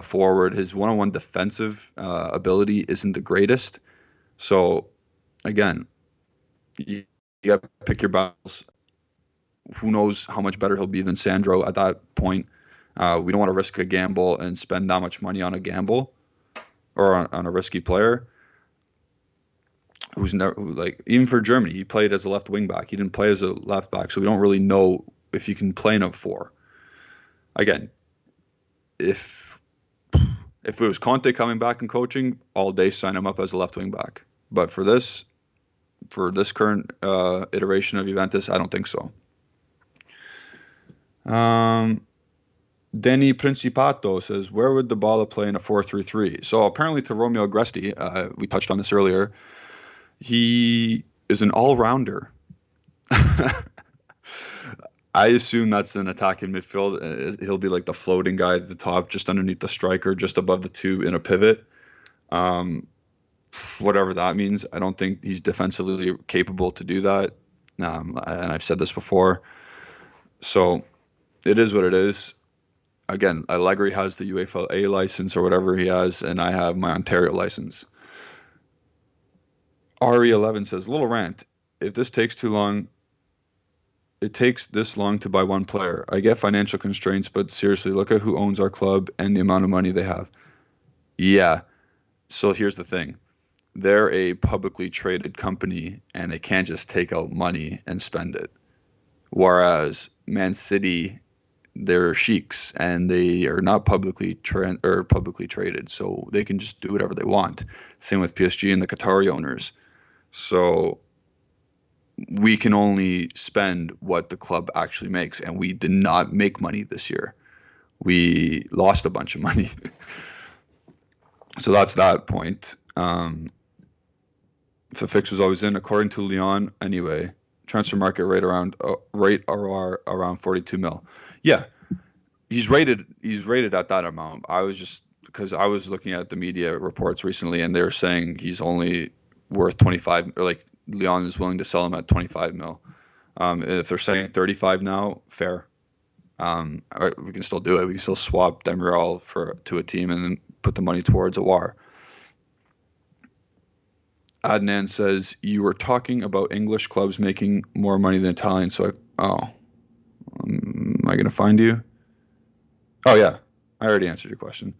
forward. His one-on-one defensive ability isn't the greatest. So, again, you got to pick your battles. Who knows how much better he'll be than Sandro at that point. We don't want to risk a gamble and spend that much money on a gamble or on a risky player who's never, like, even for Germany, he played as a left wing back. He didn't play as a left back, so we don't really know if he can play in a four. Again, if it was Conte coming back and coaching, all day sign him up as a left wing back. But for this current iteration of Juventus, I don't think so. Denny Principato says, where would Dybala play in a 4-3-3? So apparently to Romeo Agresti, we touched on this earlier, he is an all-rounder. I assume that's an attacking midfield. He'll be like the floating guy at the top, just underneath the striker, just above the two in a pivot. Whatever that means. I don't think he's defensively capable to do that. And I've said this before. So it is what it is. Again, Allegri has the UEFA A license or whatever he has, and I have my Ontario license. RE11 says, little rant. If this takes too long, it takes this long to buy one player. I get financial constraints, but seriously, look at who owns our club and the amount of money they have. Yeah. So here's the thing. They're a publicly traded company, and they can't just take out money and spend it. Whereas Man City, they're sheiks, and they are not publicly traded, so they can just do whatever they want. Same with PSG and the Qatari owners. So we can only spend what the club actually makes, and we did not make money this year. We lost a bunch of money. So that's that point. The fix was always in, according to Lyon. Anyway, transfer market rate around 42 mil. Yeah, he's rated at that amount. I was just because I was looking at the media reports recently, and they were saying he's only worth 25, or like Lyon is willing to sell him at 25 mil. And if they're saying 35 now, fair. We can still do it. We can still swap Demiral to a team and then put the money towards a war. Adnan says, you were talking about English clubs making more money than Italian, so am I going to find you? Oh, yeah. I already answered your question.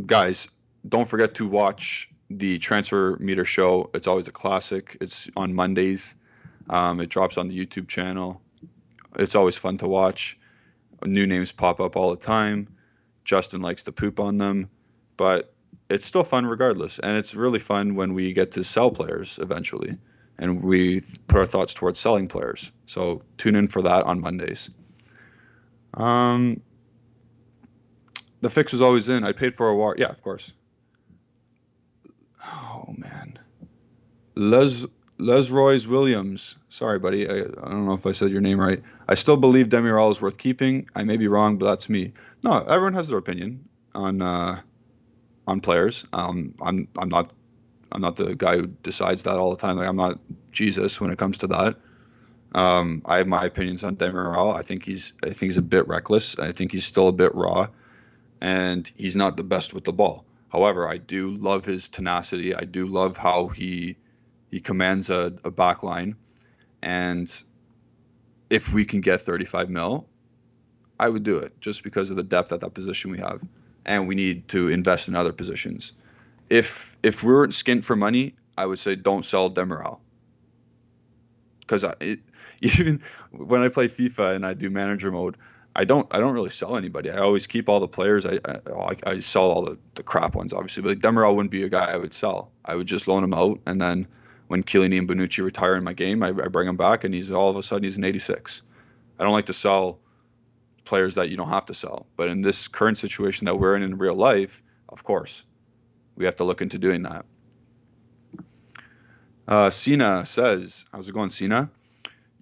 Guys, don't forget to watch the Transfer Meter show. It's always a classic. It's on Mondays. It drops on the YouTube channel. It's always fun to watch. New names pop up all the time. Justin likes to poop on them, but it's still fun regardless. And it's really fun when we get to sell players eventually, and we put our thoughts towards selling players. So tune in for that on Mondays. The fix was always in. I paid for a war. Yeah, of course. Oh, man. Lesroy's Williams. Sorry, buddy. I don't know if I said your name right. I still believe Demiral is worth keeping. I may be wrong, but that's me. No, everyone has their opinion on players. I'm not the guy who decides that all the time. Like, I'm not Jesus when it comes to that. I have my opinions on Demiral. I think he's a bit reckless. I think he's still a bit raw, and he's not the best with the ball. However, I do love his tenacity. I do love how he commands a back line. And if we can get 35 mil, I would do it just because of the depth at that position we have. And we need to invest in other positions. If we weren't skint for money, I would say don't sell Demiral. Because even when I play FIFA and I do manager mode, I don't really sell anybody. I always keep all the players. I sell all the crap ones, obviously. But Demiral wouldn't be a guy I would sell. I would just loan him out, and then when Chiellini and Bonucci retire in my game, I bring him back, and he's all of a sudden he's an 86. I don't like to sell players that you don't have to sell. But in this current situation that we're in real life, of course, we have to look into doing that. Cena says, how's it going, Cena?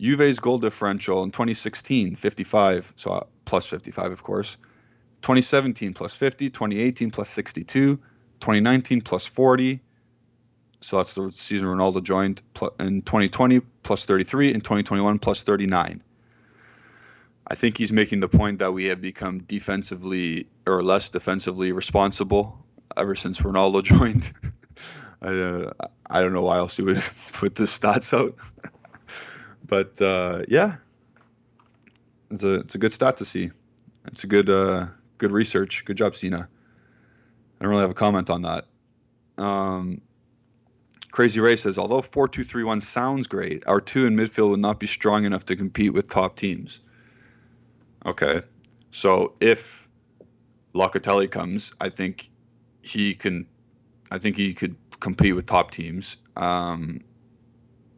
Juve's goal differential in 2016, 55, so plus 55, of course. 2017, plus 50. 2018, plus 62. 2019, plus 40. So that's the season Ronaldo joined. In 2020, plus 33. In 2021, plus 39. I think he's making the point that we have become defensively or less defensively responsible ever since Ronaldo joined. I don't know why else he would put the stats out. But yeah, it's a good stat to see. It's a good research. Good job, Cena. I don't really have a comment on that. Crazy Ray says, although 4-2-3-1 sounds great, our two in midfield would not be strong enough to compete with top teams. Okay, so if Locatelli comes, I think he could compete with top teams.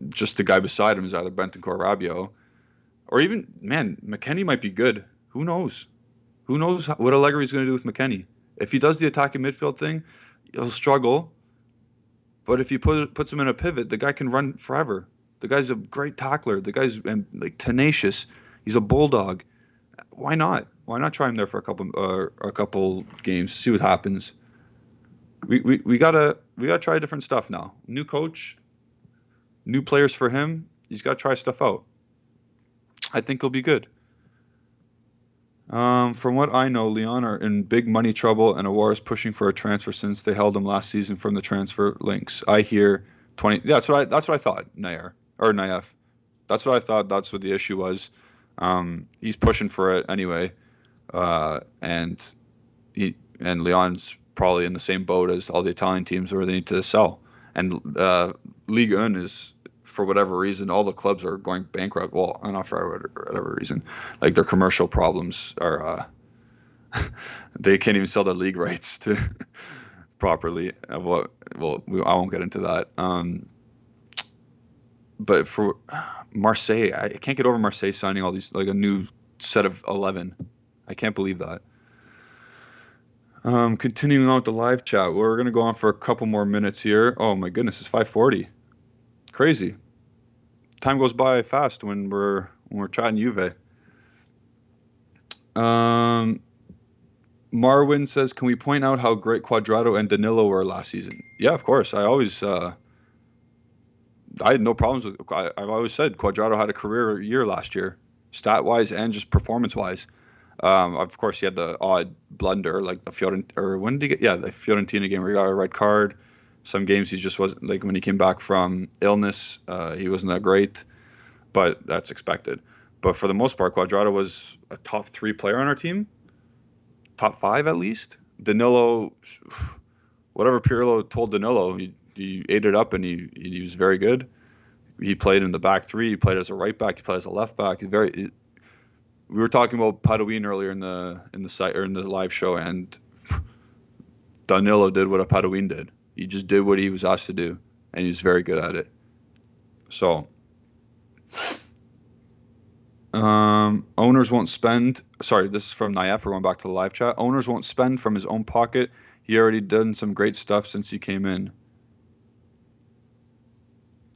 Just the guy beside him is either Bentancur or Rabiot, or even, man, McKennie might be good. Who knows? Who knows what Allegri is going to do with McKennie? If he does the attacking midfield thing, he'll struggle. But if he puts him in a pivot, the guy can run forever. The guy's a great tackler. The guy's like tenacious. He's a bulldog. Why not? Why not try him there for a couple games, see what happens? We gotta try different stuff now. New coach, new players for him. He's got to try stuff out. I think he'll be good. From what I know, Lyon are in big money trouble, and Aouar is pushing for a transfer since they held him last season from the transfer links. I hear 20. Yeah, that's what I thought. Nair or Naif. That's what I thought. That's what the issue was. He's pushing for it anyway, and Lyon's probably in the same boat as all the Italian teams where they need to sell. And Ligue 1 is, for whatever reason, all the clubs are going bankrupt. Well, not for whatever reason. Like their commercial problems are, they can't even sell their league rights to properly. I won't get into that. But for Marseille, I can't get over Marseille signing all these, like a new set of 11. I can't believe that. Continuing on with the live chat, we're going to go on for a couple more minutes here. Oh my goodness, it's 5:40. Crazy. Time goes by fast when we're chatting Juve. Marwin says, can we point out how great Cuadrado and Danilo were last season? Yeah, of course. I had no problems with. I've always said Cuadrado had a career year last year, stat-wise and just performance-wise. Of course, he had the odd blunder, like the Fiorentina game where he got a red card. Some games he just wasn't, like when he came back from illness, he wasn't that great, but that's expected. But for the most part, Cuadrado was a top 3 player on our team, top 5 at least. Danilo, whatever Pirlo told Danilo, he ate it up and he was very good. He played in the back 3. He played as a right back. He played as a left back. We were talking about Padouin earlier in the site or in the live show, and Danilo did what a Padouin did. He just did what he was asked to do, and he was very good at it. So, owners won't spend. Sorry, this is from Nayef. We're going back to the live chat. Owners won't spend from his own pocket. He already done some great stuff since he came in.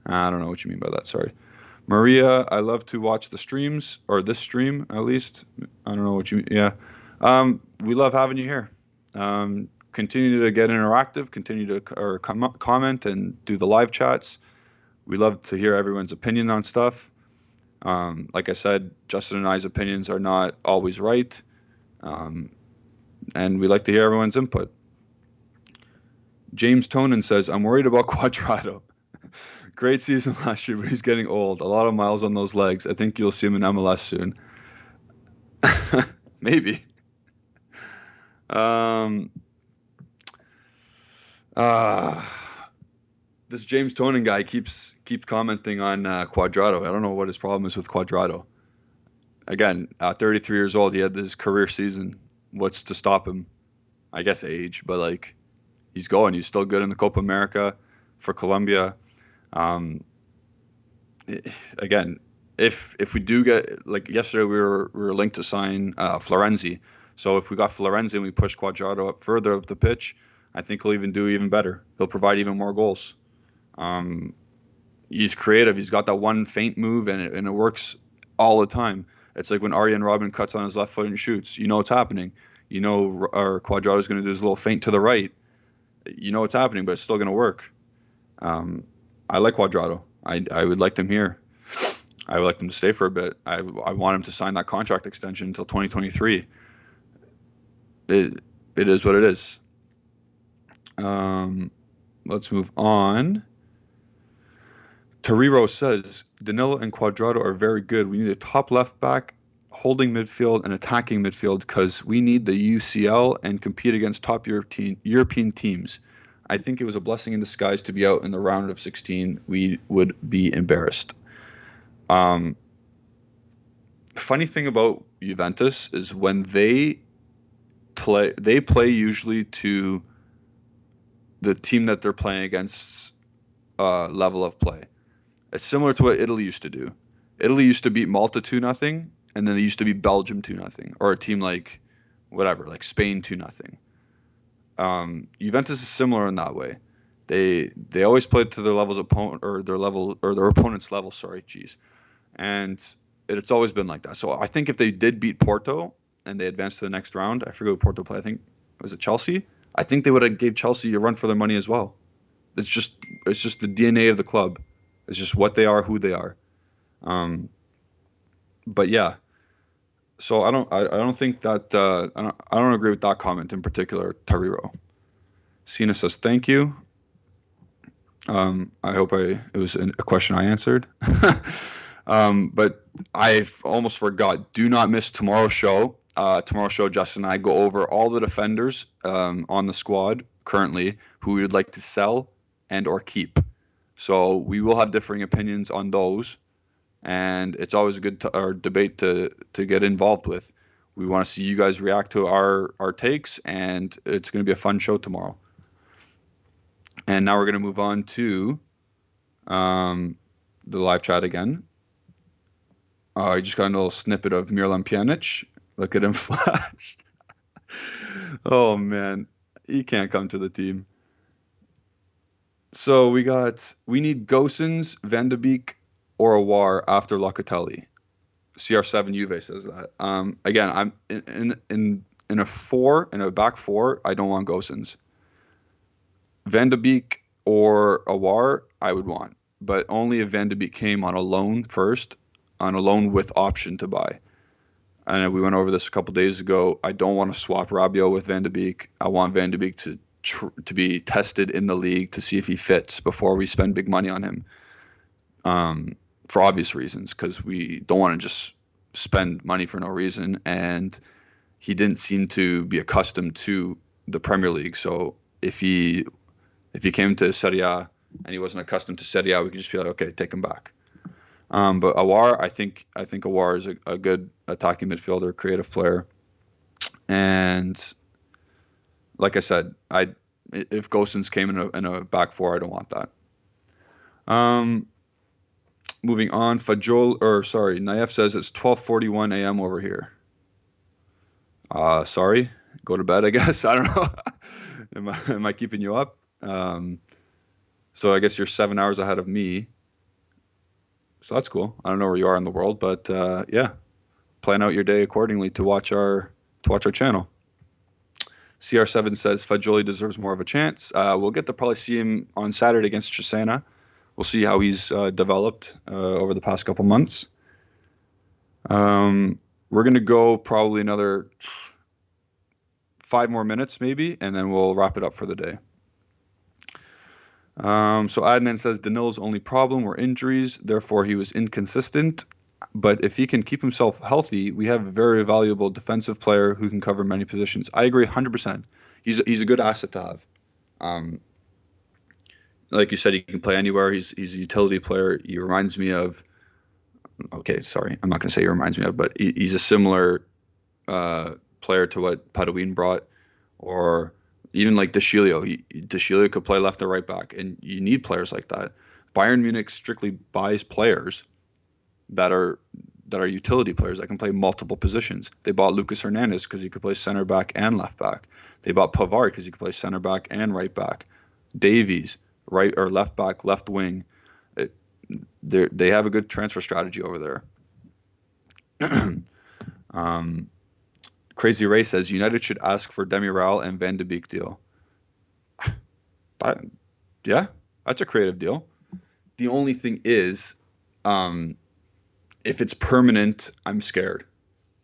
I don't know what you mean by that. Sorry. Maria, I love to watch the streams, or this stream at least. I don't know what you mean. Yeah. We love having you here. Continue to get interactive, continue to comment and do the live chats. We love to hear everyone's opinion on stuff. Like I said, Justin and I's opinions are not always right. And we like to hear everyone's input. James Tonin says, I'm worried about Cuadrado. Great season last year, but he's getting old. A lot of miles on those legs. I think you'll see him in MLS soon. Maybe. This James Tonin guy keeps commenting on Cuadrado. I don't know what his problem is with Cuadrado. Again, at 33 years old, he had this career season. What's to stop him? I guess age, but like he's going. He's still good in the Copa America for Colombia. Again, if we do get, like yesterday, we were linked to sign Florenzi. So if we got Florenzi and we push Cuadrado up further up the pitch, I think he'll do even better. He'll provide even more goals. He's creative. He's got that one feint move, and it works all the time. It's like when Arjen Robben cuts on his left foot and shoots. You know what's happening. You know, or Cuadrado's going to do his little feint to the right. You know what's happening, but it's still going to work. I like Cuadrado. I would like him here. I would like him to stay for a bit. I want him to sign that contract extension until 2023. It is what it is. Let's move on. Toriro says, Danilo and Cuadrado are very good. We need a top left back, holding midfield, and attacking midfield because we need the UCL and compete against top European teams. I think it was a blessing in disguise to be out in the round of 16. We would be embarrassed. Funny thing about Juventus is when they play usually to the team that they're playing against level of play. It's similar to what Italy used to do. Italy used to beat Malta 2-0, and then they used to beat Belgium 2-0, or a team like whatever, like Spain 2-0. Juventus is similar in that way. They always played to their level's opponent or their opponent's level. Sorry, and it's always been like that. So I think if they did beat Porto and they advanced to the next round, I forget who Porto played. I think was it Chelsea. I think they would have gave Chelsea a run for their money as well. It's just the DNA of the club. It's just what they are, who they are. But yeah. So I don't think that I don't agree with that comment in particular, Tariro. Sina says thank you. I hope it was a question I answered. But I almost forgot. Do not miss tomorrow's show. Tomorrow's show, Justin and I go over all the defenders on the squad currently who we would like to sell and or keep. So we will have differing opinions on those, and it's always a good debate to get involved with. We want to see you guys react to our takes, and it's going to be a fun show tomorrow. And now we're going to move on to the live chat again. I just got a little snippet of Miralem Pjanic. Look at him flash. Oh, man. He can't come to the team. So we need Gosens, Van de Beek, or Aouar after Locatelli. CR7 Juve says that. Again, I'm in a back four. I don't want Gosens. Van de Beek or Aouar, I would want, but only if Van de Beek came on a loan first, on a loan with option to buy. And we went over this a couple days ago. I don't want to swap Rabiot with Van de Beek. I want Van de Beek to be tested in the league to see if he fits before we spend big money on him. For obvious reasons, because we don't want to just spend money for no reason. And he didn't seem to be accustomed to the Premier League. So if he came to Serie A and he wasn't accustomed to Serie A, we could just be like, okay, take him back. But Aouar, I think Aouar is a good attacking midfielder, creative player. And like I said, if Gosens came in a back four, I don't want that. Moving on, Naif says it's 12:41 a.m. over here. Sorry, go to bed, I guess. I don't know. Am I keeping you up? So I guess you're 7 hours ahead of me. So that's cool. I don't know where you are in the world, but yeah, plan out your day accordingly to watch our channel. CR7 says Fagioli deserves more of a chance. We'll get to probably see him on Saturday against Cesena. We'll see how he's developed over the past couple months. We're going to go probably another 5 more minutes maybe, and then we'll wrap it up for the day. So Adnan says Danilo's only problem were injuries, therefore he was inconsistent. But if he can keep himself healthy, we have a very valuable defensive player who can cover many positions. I agree 100%. He's a good asset to have. Like you said, he can play anywhere. He's a utility player. He reminds me of. Okay, sorry, I'm not going to say he reminds me of, but he's a similar player to what Padawin brought, or even like De Sciglio could play left or right back, and you need players like that. Bayern Munich strictly buys players that are utility players that can play multiple positions. They bought Lucas Hernandez because he could play center back and left back. They bought Pavard because he could play center back and right back. Davies, right or left back, left wing. They have a good transfer strategy over there. Crazy Ray says United should ask for Demiral and Van de Beek deal. Yeah, that's a creative deal. The only thing is, if it's permanent, I'm scared.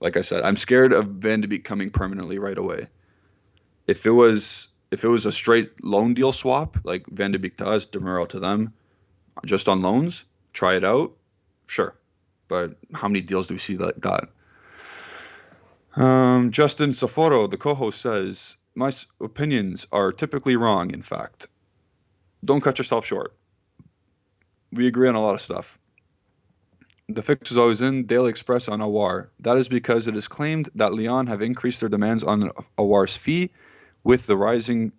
Like I said, I'm scared of Van de Beek coming permanently right away. If it was a straight loan deal swap, like Van de Beek to us, Demiral to them, just on loans, try it out, sure. But how many deals do we see like that? Justin Saforo, the co-host, says, my opinions are typically wrong, in fact. Don't cut yourself short. We agree on a lot of stuff. The fix is always in. Daily Express on Aouar. That is because it is claimed that Lyon have increased their demands on Aouar's fee, with it rising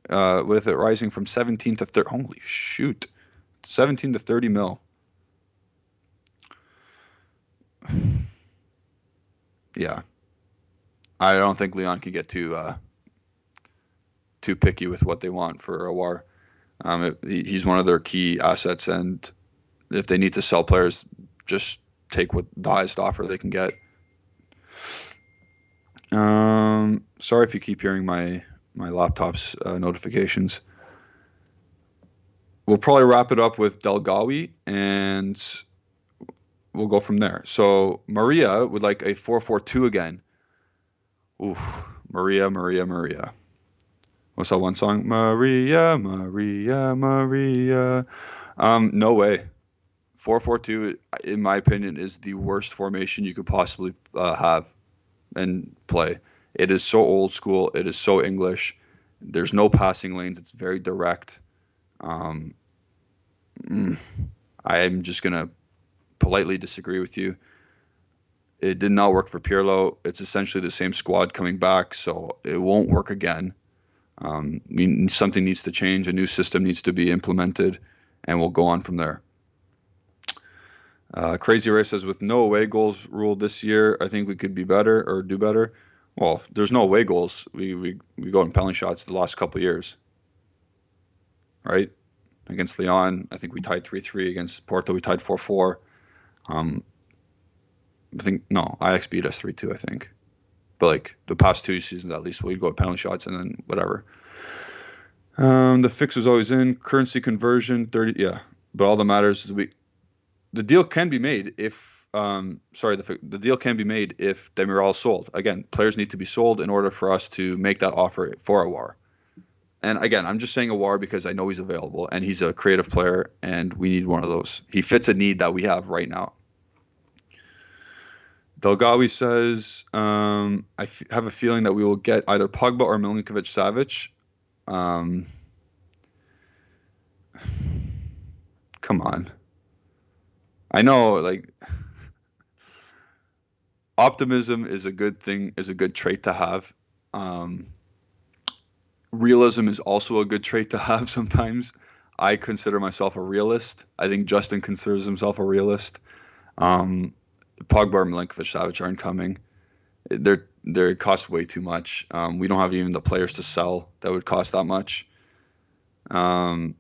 from 17 to 30. Holy shoot, 17 to 30 mil. Yeah, I don't think Lyon can get too picky with what they want for Aouar. He's one of their key assets, and if they need to sell players, just take what the highest offer they can get. Sorry if you keep hearing my laptop's notifications. We'll probably wrap it up with Delgawi, and we'll go from there. So Maria would like a 4-4-2 again. Ooh, Maria. What's that one song? Maria. No way. 4-4-2, in my opinion, is the worst formation you could possibly have and play. It is so old school. It is so English. There's no passing lanes. It's very direct. Um, I'm just going to politely disagree with you. It did not work for Pirlo. It's essentially the same squad coming back, so it won't work again. Something needs to change. A new system needs to be implemented, and we'll go on from there. Crazy Ray says, with no away goals rule this year, I think we could be better or do better. Well, if there's no away goals, we go in penalty shots the last couple of years, right? Against Lyon, I think we tied 3-3. Against Porto, we tied 4-4. I think, no, Ajax beat us 3-2, I think. But like the past 2 seasons, at least, we'd go with penalty shots and then whatever. The fix was always in. Currency conversion, 30, yeah. But all that matters is the deal can be made if, the deal can be made if Demiral is sold. Again, players need to be sold in order for us to make that offer for Aouar. And again, I'm just saying Aouar because I know he's available and he's a creative player and we need one of those. He fits a need that we have right now. Delgawi says, I have a feeling that we will get either Pogba or Milinkovic-Savic. Come on. I know, like, optimism is a good thing, is a good trait to have. Realism is also a good trait to have sometimes. I consider myself a realist. I think Justin considers himself a realist. Pogba or Milinkovic-Savic aren't coming. They cost way too much. We don't have even the players to sell that would cost that much. I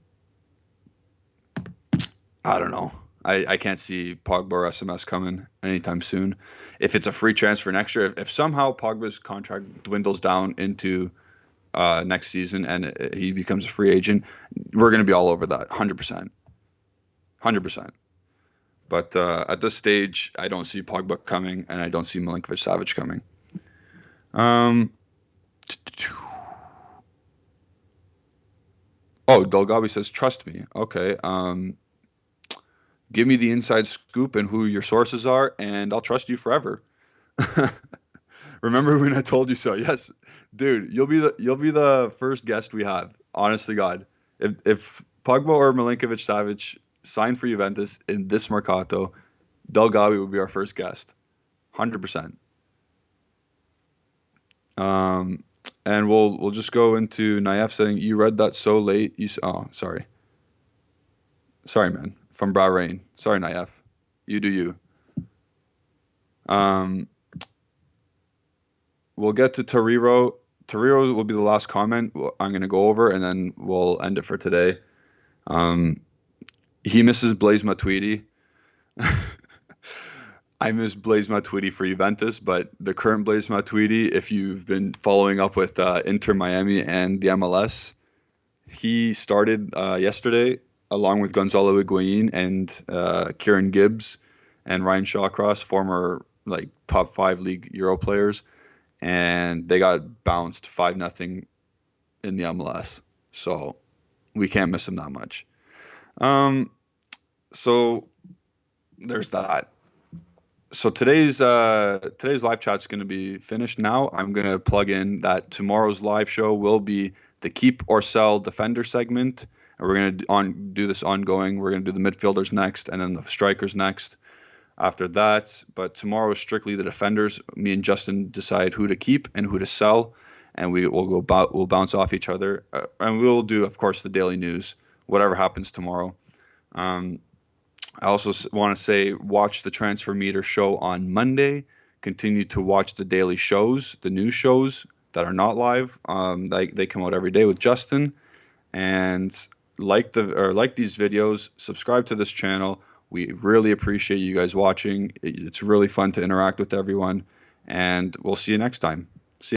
don't know. I can't see Pogba or SMS coming anytime soon. If it's a free transfer next year, if somehow Pogba's contract dwindles down into next season and he becomes a free agent, we're going to be all over that, 100%. 100%. But at this stage, I don't see Pogba coming, and I don't see Milinkovic-Savic coming. Delgawi says, trust me. Okay. Give me the inside scoop and who your sources are, and I'll trust you forever. Remember when I told you so? Yes, dude. You'll be the first guest we have. Honest to God, if Pogba or Milinkovic-Savic sign for Juventus in this Mercato, Delgawi would be our first guest, 100%. And we'll just go into Naif saying, you read that so late. Sorry, man. From Bahrain. Sorry, Naif. You do you. We'll get to Toriro. Toriro will be the last comment I'm going to go over, and then we'll end it for today. He misses Blaise Matuidi. I miss Blaise Matuidi for Juventus, but the current Blaise Matuidi, if you've been following up with Inter Miami and the MLS, he started yesterday along with Gonzalo Higuain and Kieran Gibbs and Ryan Shawcross, former like top 5 league Euro players, and they got bounced 5-0 in the MLS. So we can't miss him that much. So there's that. So today's live chat's going to be finished now. I'm going to plug in that tomorrow's live show will be the keep or sell defender segment, and we're going to do this ongoing. We're going to do the midfielders next, and then the strikers next after that. But tomorrow is strictly the defenders. Me and Justin decide who to keep and who to sell, and we'll bounce off each other, and we'll do, of course, the daily news, whatever happens tomorrow. I also want to say, watch the Transfer Meter show on Monday. Continue to watch the daily shows, the news shows that are not live. They come out every day with Justin. And like these videos, subscribe to this channel. We really appreciate you guys watching. It's really fun to interact with everyone. And we'll see you next time.